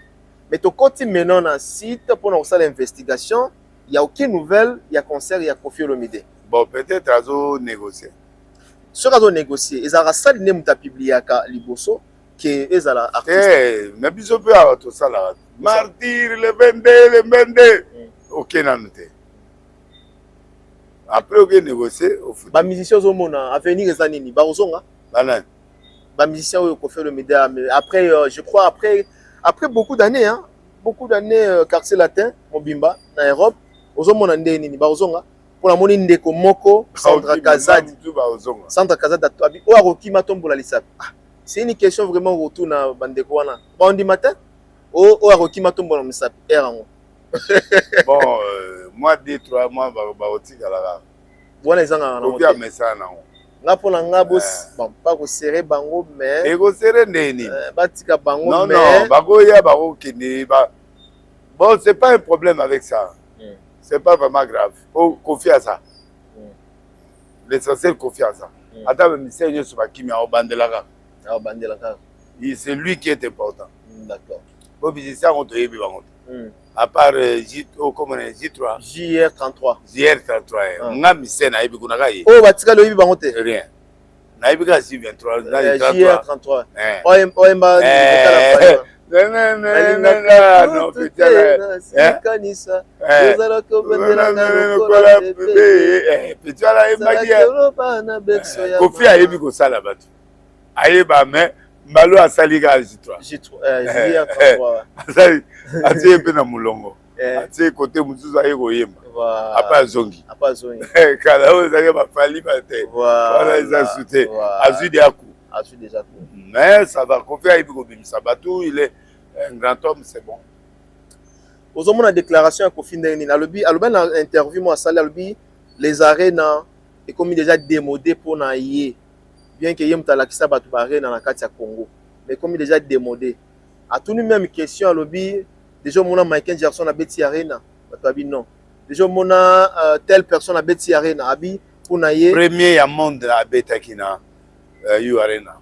Mais to côté maintenant na site pour na salle investigation. Il n'y a aucune nouvelle, il y a concert, il y a Kofi Olomide. Bon, peut-être à négocier. Ce qu'ils ont négocié, ils ont ça ne muta publié à Liboso que ils ont artiste. Mais biso peut avoir tout ça là. Martyr le 22. OK nanute. Après OK négocier au foot. Ba musiciens au mona avenir ezanini ba ozonga. Banan. Ba musiciens au Kofi Olomide après je crois après beaucoup d'années hein, quartier latin Mobimba na Europe. Ozomona ndeni ni bazonga pour la moni ndeko moko Sandra Kazadi Sandra Kazadi abi o aroki matombola lisap. C'est une question vraiment retour na bandeko wana. Bon di matin o aroki matombola lisap erango. Bon moi 2-3 mois ba otika la. Voilà ezanga na moto. Okia message na ngo. Nga pona nga bos bon pas ko serrer bango mais e ko serrer ndeni. Batika bango non, mais non bako ya bako kini ba. Bon c'est pas un problème avec ça. C'est pas vraiment grave. Faut confier à ça. L'essentiel, confier à ça. Attends, mais c'est une chose qui m'a Bandelaka. C'est lui qui est important. D'accord. Pour visiter ça, on te dit, à part comment on est, J3. JR33. JR33. On a mis ça, na ibi kunaka yi. Oh, batika le ibi bangote. Rien. Na ibi ka J23. JR33. Oemba. Non, kanisa. Kofi ayebi ko sala batu. Ayeba mais mbalo asali ka J3. Ati pe na mulongo. Ati côté mususu ayeko yemba. Apa zongi. Kala o zake ba fali ba te. Voilà ils sauté. Azu de aku. Mais ça va confier à Ibiko Bimisabatou, il est un grand homme, c'est bon. Aux hommes, la déclaration à Kofi Ndeni, à interview, moi, ça, les arènes, et comme déjà démodé pour naïe, bien que yem talakisa batu baré dans la carte Congo, mais comme déjà démodé. À tout même question à lobby, déjà mon Michael Jackson a bêti arena, non. Déjà mon telle personne a bêti arena, abi pour naïe. Premier à monde à Betakina. You Arena.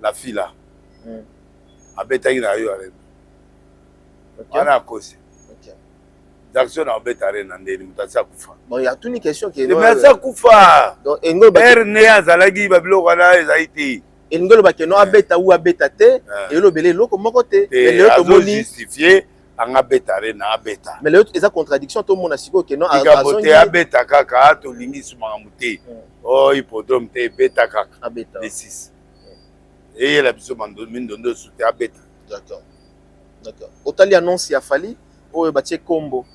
La fille là. A Betagina You Arena. On a cause. Jackson a Beta Arena ndeni mutasa kufa. Bon, il y a toute une question qui est non. Mais ça kufa. Donc engol ba Ernea zalagi babilo kana ezaiti. Engol ba ke no abeta ou abeta te et lo belé loko moko te. Mais le to moni justifier anga Beta Arena abeta. Mais le eza contradiction to mona siko ke no azongi abeta kaka to lingi suma muté. Oh, hippodrome te beta kaka. Abeta. Les 6. Et la biso mandomine dondo soute abeta. D'accord. D'accord. Otali annonce ya fali o batie kombo.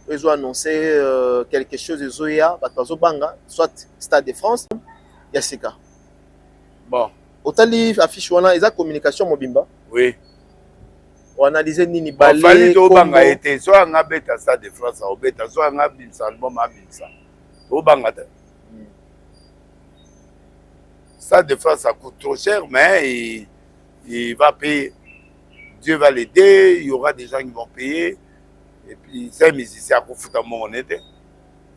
Ils ont annoncé quelque chose de Zoya, Batazo Banga, soit Stade de France, Yassika. Bon. Otali affiche wana eza communication mobimba. Oui. On analyse nini balé. Fali to banga été soit nga beta Stade de France au beta soit nga bimsa album abimsa. O banga ta. Stade de France, ça coûte trop cher, mais il va payer. Dieu va l'aider, il y aura des gens qui vont payer. Et puis, c'est un musicien qui faut mon aide.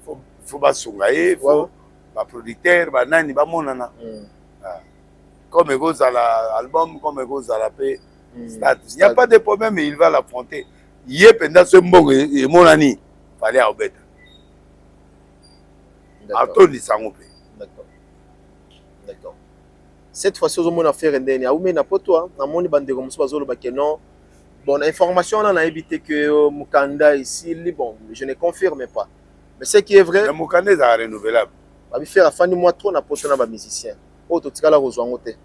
Il faut pas s'engager, il faut pas producteur, il faut pas comme il goes à l'album, comme il goes à la paix. Il n'y a pas de problème, il va l'affronter. Il y a pendant ce bon et mon ami, il fallait à Obeta. atondisa yango mpe. D'accord. Cette fois-ci, on a fait un aoumé na poto na moni bande comme ça bazolo ba non. Bon, information on a évité que Mukanda ici, bon, je ne confirme pas. Mais ce qui est vrai, le Mukanda est renouvelable. On va faire la fin du mois trop na poto na ba musicien. O to tikala kozwa ngote.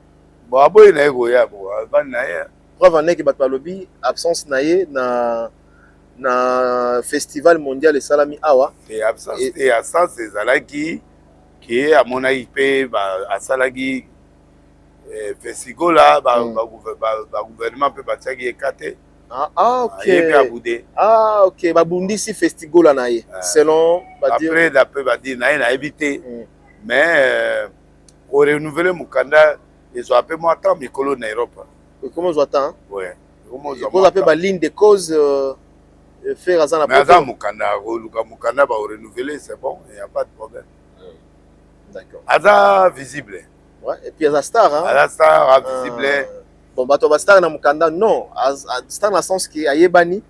Bon, aboy na ego ya bo, ban na ya. Preuve en est que bat balobi absence na ye na festival mondial et salami awa. Et absence ezalaki qui à mon IP à salagi festival là gouvernement peut bâtir qui écarté. Ok. Ok, babundi si festival na ye. Selon après d'après badi na ye na évité. Mais au renouveler Mukanda ils ont appelé moi tant mikolo na Europe. Comment on attend? Ouais. Comment on appelle ba ligne de cause faire à la mais Mukanda va renouveler, c'est bon, il n'y a pas de problème. D'accord. Aza visible. Ouais, et puis Aza star, hein. Aza star visible. Bon, bah, tu vas star na Mukanda, non. Star dans le sens que Ayebani,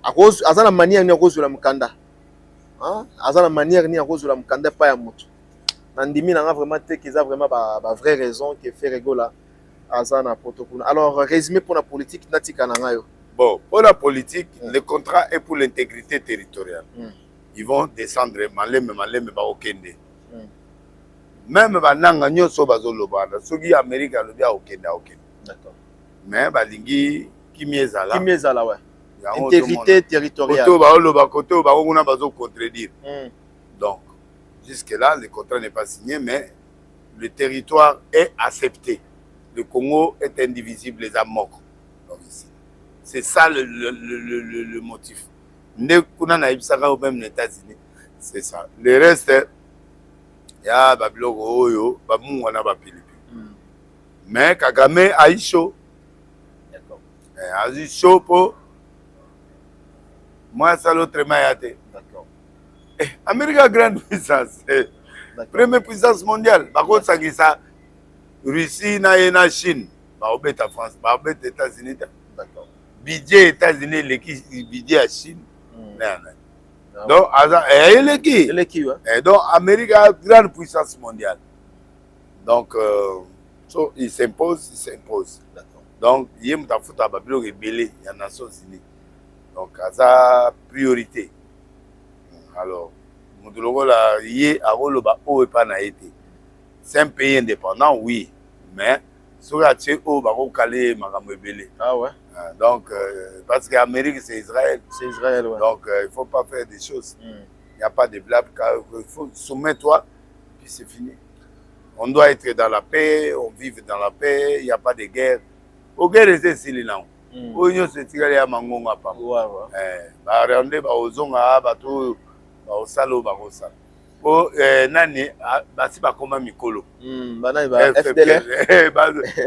Aza la manière ni rose la Mukanda. Hein? Aza la manière ni rose la Mukanda, pas ya moto. Nandimi n'a vraiment été qu'ils a vraiment ba vraie raison qui fait rigola Aza na protocole. Alors, résumé pour la politique, Natika Nangayo. Bon, pour la politique, le contrat est pour l'intégrité territoriale. Ils vont descendre malem okende. Même bananga nyoso bazolobana, soki Amérique alobi okende. D'accord. Mais balingi kimiezala. Kimiezala ouais. Intégrité territoriale. Koto bazoloba koto bazokuna bazo contredire. Donc jusque là le contrat n'est pas signé mais le territoire est accepté. Le Congo est indivisible les amok. Donc ici. C'est ça le motif. Même les États-Unis, c'est ça. Le reste, il y a Babylone, Oyo, Bamouana, Bapilipi. Mais Kagame a eu chaud. D'accord. A eu chaud pour moi, ça l'autre maillate. D'accord. Amérique a grande puissance. Première puissance mondiale. Par contre, ça qui ça, Russie, na Chine, la France, les États-Unis. D'accord. Budget États-Unis, le budget à Chine. Donc, donc, Amérique a une grande puissance mondiale. Donc, il s'impose. Donc, il y a une photo à Babylone rebellée, il y a les Nations Unies. Donc, ça priorité. Alors, c'est un pays indépendant, oui, mais ah ouais. Donc, parce que l'Amérique, c'est Israël. C'est Israël, ouais. Donc, il ne faut pas faire des choses. Il n'y a pas de blabla. Il faut soumettre-toi, puis c'est fini. On doit être dans la paix, on vit dans la paix, il n'y a pas de guerre. Au guerre, c'est ici, là. Au Union, c'est tiré à Mangonga. Regardez, aux Zonga, aux Salo, aux Salo. Oh, nani, basi ba koma mikolo. Bana ba FDL.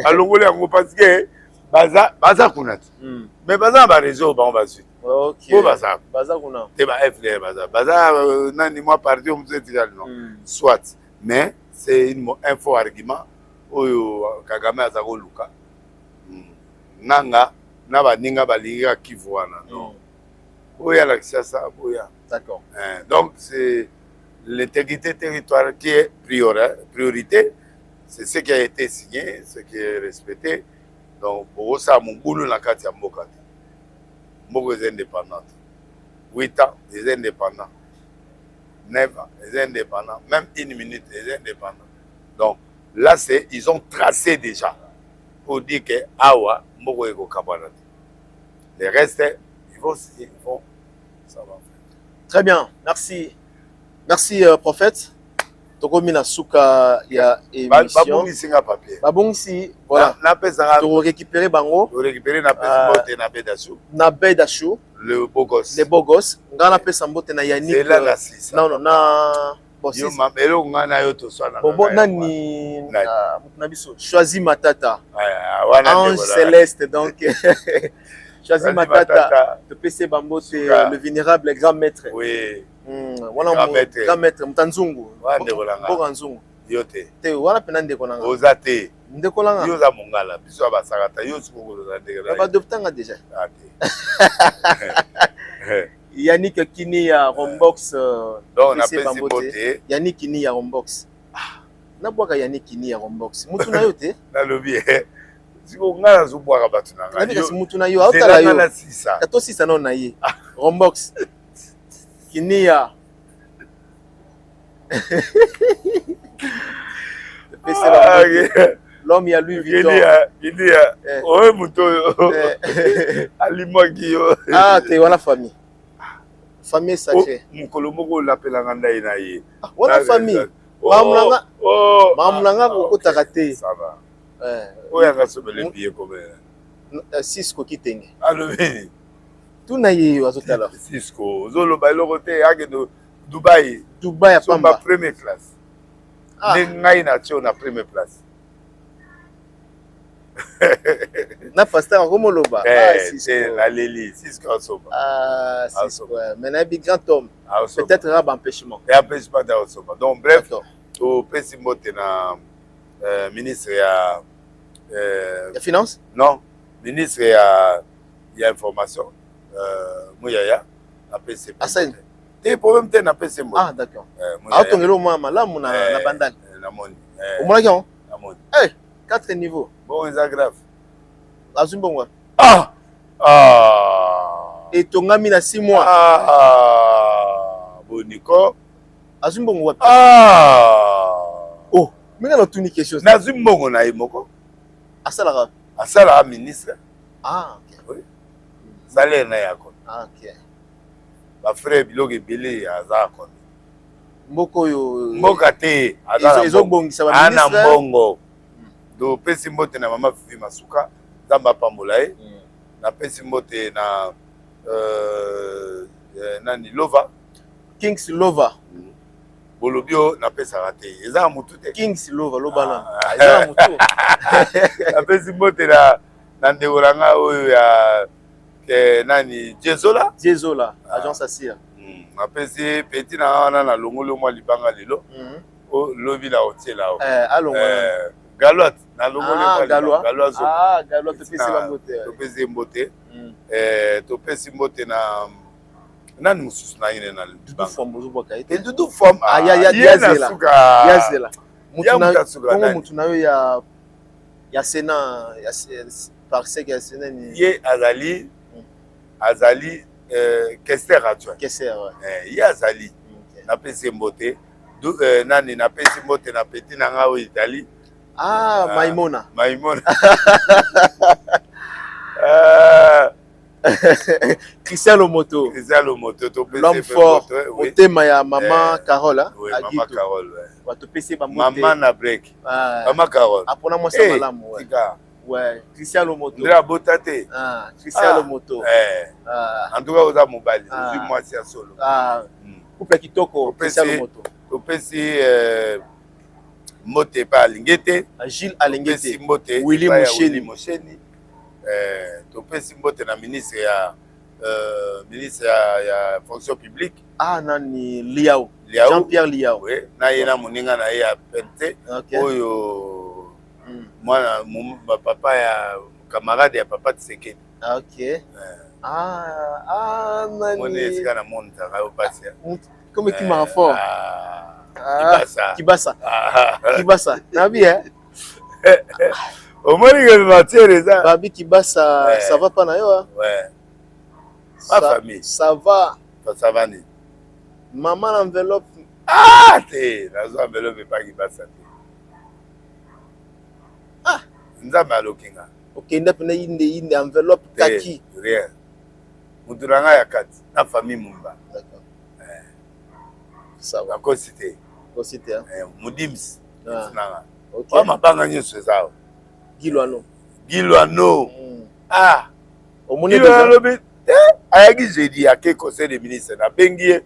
Alongole yango parce que baza kunat. Mais baza ba réseau ba on va suite. OK. Bo baza kuna. Te ba FDL baza. Baza nani moi parti on se dit non. Soit. Mais c'est une info argument oyo Kagame azako luka. Nanga na ba ninga ba linga kivuana non. Oya la ça oya. D'accord. Donc c'est l'intégrité territoriale qui est priorité, c'est ce qui a été signé, ce qui est respecté. Donc, pour ça, mon boulot, la carte est Mbokati. Mboko est indépendante. 8 ans, ils sont indépendants. 9 ans, ils sont indépendants. Même 1 minute, ils sont indépendants. Donc, là, ils ont tracé déjà pour dire que Awa, Mboko est au Kabanati. Les restes, ils vont signer, ça va faire. Très bien, merci. Merci, prophète. Tokomina Souka, il y a émission. Babongisi nga papier. Babongisi, voilà. Tu récupérer Bango. Tu récupérer na Pessambote na Bedachou. Na Bedachou. Le beau gosse. Le beau gosse. Nga na Pessambote na Yannick. C'est là la 6. Non, na... Yo mabelo nga na yo to swana. Bon, nani... Nabiso. Choisis Matata. Ange Céleste, donc... Choisis Matata. De PC Bambo, c'est le vénérable grand maître. Oui. Voilà grand maître Mtanzungu. Boga nzungu. Yote. Te wala pena ndeko nanga. Ozate. Ndeko nanga. Yo za mongala, biso abasakata, yo suko za ndeko. Ba adoptanga déjà. Ate. Yannick Kini ya Rombox. Donc on appelle si beauté. Yannick Kini ya Rombox. Na boka Yannick Kini ya Rombox. Mutu na yo te? Na lobi. Siko ngala zo boka batu na nga. Kasi mutu na yo autala yo. Na sisa. Kato sisa non na ye. Rombox. Kini ya. L'homme il y a Louis Vuitton. Il y a ouais muto alimaki yo. Ah te wala famille. Famille sacrée. Mukolo moko l'appela nganda ina ye. Wala famille. Mamulanga ko takate. Ça va. Oya nga sobele biye combien? Cisco kitenge. Allo bini. Tuna ye azotala. Cisco zolo ba lokote yake no Dubai. Dubai ya pamba première classe. Ngai na tio na première place. Na pasteur Romoloba. C'est la Lili, Cisco Soba. Ah, Cisco. Mais na big grand homme. Peut-être rab empêchement. Et empêchement da Soba. Donc bref, au Pesimote na ministre ya finance? Non, ministre ya information. Mouyaya na PC. Asen. Des problèmes te na PC mo. Ah d'accord. Autongelo moi malamu na bandal. Na moni. Au moins on. Na moni. 4 niveaux. Bon, c'est grave. Azumbongwa. Et tongami na 6 mois. Boniko. Azumbongwa. Oh, mais on a tout une question. Na zumbongo na imoko. Asala. Asala ministre. Ok. Oui. Salaire na yako. Ok. Ba frère biloge belé azako. Mboko yo. Mboka te. Ils ont bongisa ba ministre. Ana mbongo. Do pesi mbote na mama Fifi Masuka zamba pambola ye na pesi mbote na nani Lova Kings Lova bolobio na pesa raté eza mutu te Kings Lova lobana eza mutu na pesi mbote na ndekolanga oyo ya nani Jezola agence Asia na pesi petit na wana na longolo mwa libanga lelo o lobi la hotel ao Galotte, na longolo Galotte. Galotte pesi mbote. To pesi mbote. To pesi mbote na nani mususu na ine na Dudu forme zo boka ite. Dudu forme. Yazela. Yazela. Mutuna mutu na yo ya Sénat ya parce que Sénat ni ye azali Kester adjoint. Kester. Ye azali. Na pesi mbote. Nani na pesi mbote na petit na nga o Italie. Maimona. Cristiano Moto. L'homme fort. Motema ya maman Carole. Oui, maman Carole. Watopesi ba mote. Maman na break. Maman Carole. Apona moi ça malamu. Ouais. Cristiano Moto. Ndra botate. Cristiano Moto. En tout cas oza mobali. Ozi moi si solo. Couple kitoko Cristiano Moto. Topesi Mote pa Alingete, Gilles Alingete, Willy Mosheni. Topesi mbote na ministre ya fonction publique. Nani Liao. Jean-Pierre Liao. Oui, na yena moninga na ya pente. Oyo mwana papa ya camarade ya papa Tseke. OK. Nani. Moni esika na monta ka opasi. Comme qui m'a fort. Kibasa. Nabi Au moins il va tirer ça. Babi Kibasa, ça va pas na yo? Ouais. Ma famille. Ça va. Ça va ni. Maman l'enveloppe. T'es la enveloppe pas Kibasa. Nzamba alokinga. OK, ndapena inde enveloppe kaki. Rien. Muturanga ya kati na famille mumba. D'accord. Ça va. Cosité. Cosité. Mudims. OK. Wa mabanga nyonso zao. Gilwano. Omoni lobi ayaki jeudi ake conseil des ministres na bengi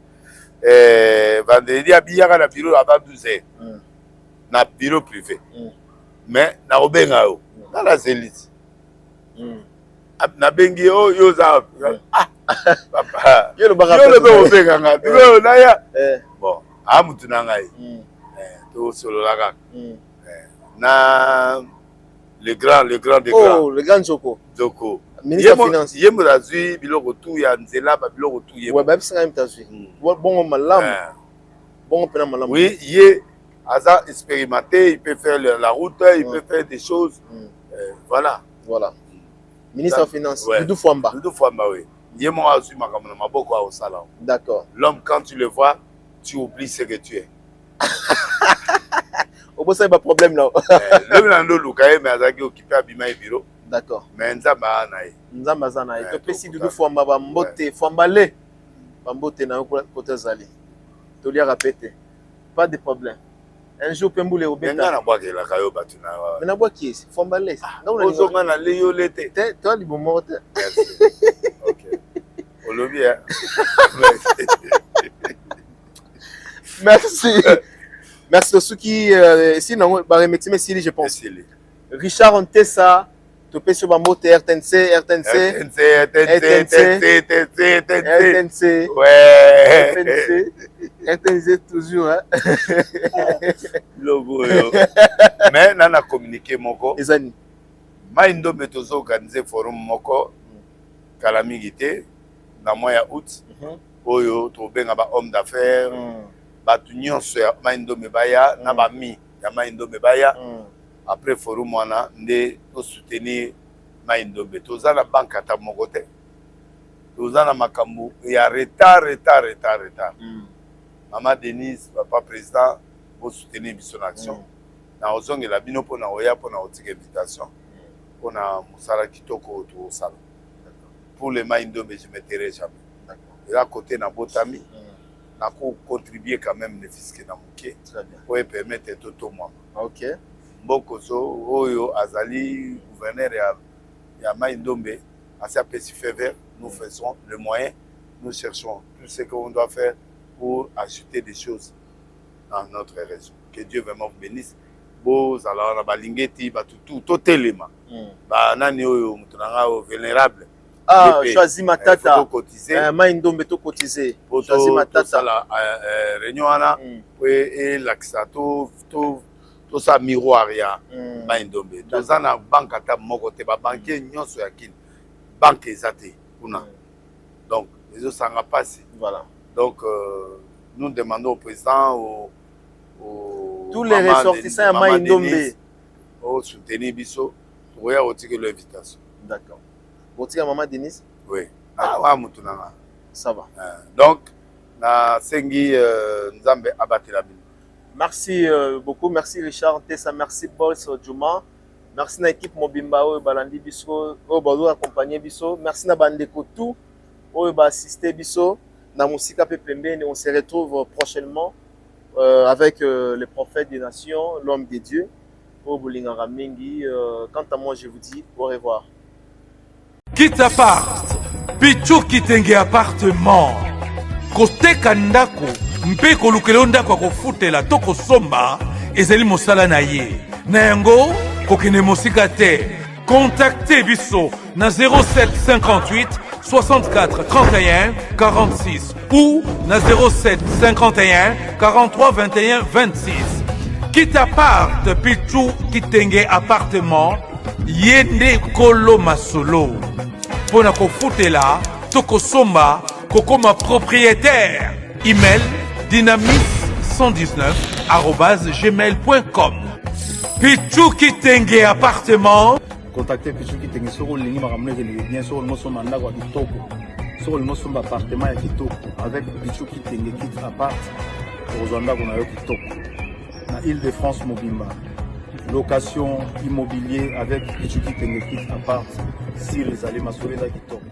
vendredi abiyaka na bureau avant 12h. Na bureau privé. Mais na obenga yo. Na la zélite. Na bengi yo za papa. Yo le obenga nga. Yo na ya. Bon, amutu na ngai. To solo la kaka. Na le grand des grands. Le grand Joko. Ministre des Finances. Yé mo azui biloko tout ya nzela ba biloko tout yé. Ouais, bah c'est quand même t'azui. Bon malam. Bon pena malam. Oui, yé Aza expérimenté, il peut faire la route, il peut faire des choses. Voilà. Voilà. Ministre des Finances, Doudou Fouamba. Doudou Fouamba, oui. D'accord. L'homme, quand tu le vois, tu oublies ce que tu es. Au bout, ça, il y a un problème là. L'homme, il a mais il est occupé à Bima et Biro. D'accord. Mais Nzamba Anaï. Nzamba Anaï. Tu peux si Doudou Fouamba, Bambote, Fouambale. Bambote, na côté Zali. Tu lui as répété. Pas de problème. Un jour, Pemboule au Beta. Mais na bois qui est Fouambale. Non, on a Léo l'été. Toi, il est bon. Ok. Olobi, hein. Merci. Merci à ceux qui sinon merci je pense. Richard Ontessa, tu peux sur Bambote RTNC. Ouais. RTNC toujours hein. Logo. Mais on a communiqué moko. Ezani. Maindo metozo organiser forum moko kalamigité na mois ya août. Oyo to benga ba homme d'affaires. Batu nyonso ya Maindo Mebaya na ba mi ya Maindo Mebaya après forum wana nde to soutenir Maindo Be toza na banque ata moko te toza na makambo ya retard Maman Denise papa président pour soutenir biso na action na ozongela bino pona oya pona otika invitation pona musala kitoko to sala pour le Maindo Be je me tairai jamais et à côté na botami pour contribuer quand même les fiscaux dans mon pied pour permettre tout moi. Ok. Bokozo Oyo Azali gouverneur ya Maindombe à sa vert nous faisons le moyen nous cherchons tout ce qu'on doit faire pour ajouter des choses dans notre région. Que Dieu vraiment vous bénisse. Beaux alors na balingeti ba tout élément. Ba nani oyo mutunanga vulnérable. Ah, choisi Matata. Maindombe to cotiser. Choisi Matata. La réunion ana et l'axa to sa miroir ya Maindombe. To zana banque ata moko te ba banquier nyonso ya kin. Banque ezate kuna. Donc les autres sanga passe. Voilà. Donc nous demandons au président au tous les ressortissants à Maindombe au soutenir biso pour y retirer l'invitation. D'accord. Botika Maman Denise? Oui. Ah, Moutounanga. Ça va. Donc, na sengi Nzambe abatela bin. Merci beaucoup. Merci Richard Tessa. Merci Boris Djouma. Merci na équipe Mobimba Oyo Balandi Biso. Oyo Balo accompagner Biso. Merci na Bandeko tout. Oyo ba assister Biso. Na Musika Pepembe. On se retrouve prochainement avec le prophète des nations, l'homme des dieux. Oyo Bolingara Mingi. Quant à moi, je vous dis au revoir. Quitte appart, Pichu Kitenge appartement, Kote Kandako, Mpe Kolukelo ndako kofutela toko somba, ezeli mosala na ye. Na yango, kokene mosika te. Contactez Bisso na 07 58 64 31 46 ou na 07 51 43 21 26. Quitte appart, Pichu Kitenge appartement, Yende Kolo Masolo. Pona kofutela, toko somba, kokoma propriétaire. Email dynamis119@gmail.com. Pichu Kitenge appartement. Contactez Pichu Kitenge sur le ligne bien sûr nous sommes en kitoko. Sur le sommes appartement ya kitoko avec Pichu Kitenge kit appart. Ozanda qu'on a yo kitoko. Na Île-de-France Mobimba. Location immobilier avec Pichu Kitenge kit appart. Si les allées m'assurer la kitoko.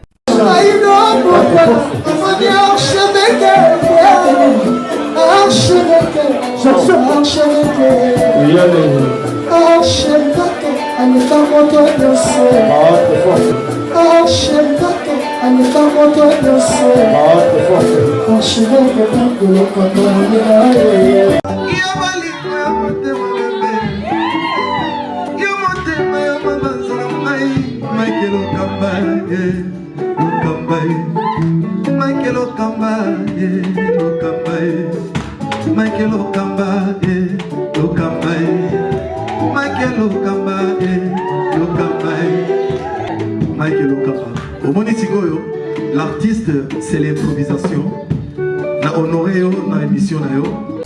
Michael Okamba, Michael Okamba, Okamba, Michael Okamba, Okamba, Michael Okaka. Au Monitigoyo, l'artiste c'est l'improvisation. Na honoré yo na émission na yo.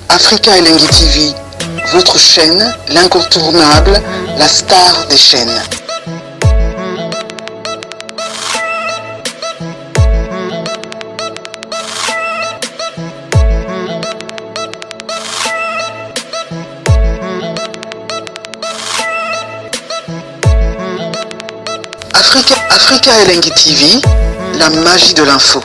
Africa Elengi TV, votre chaîne, l'incontournable, la star des chaînes. Africa Elengi TV, la magie de l'info.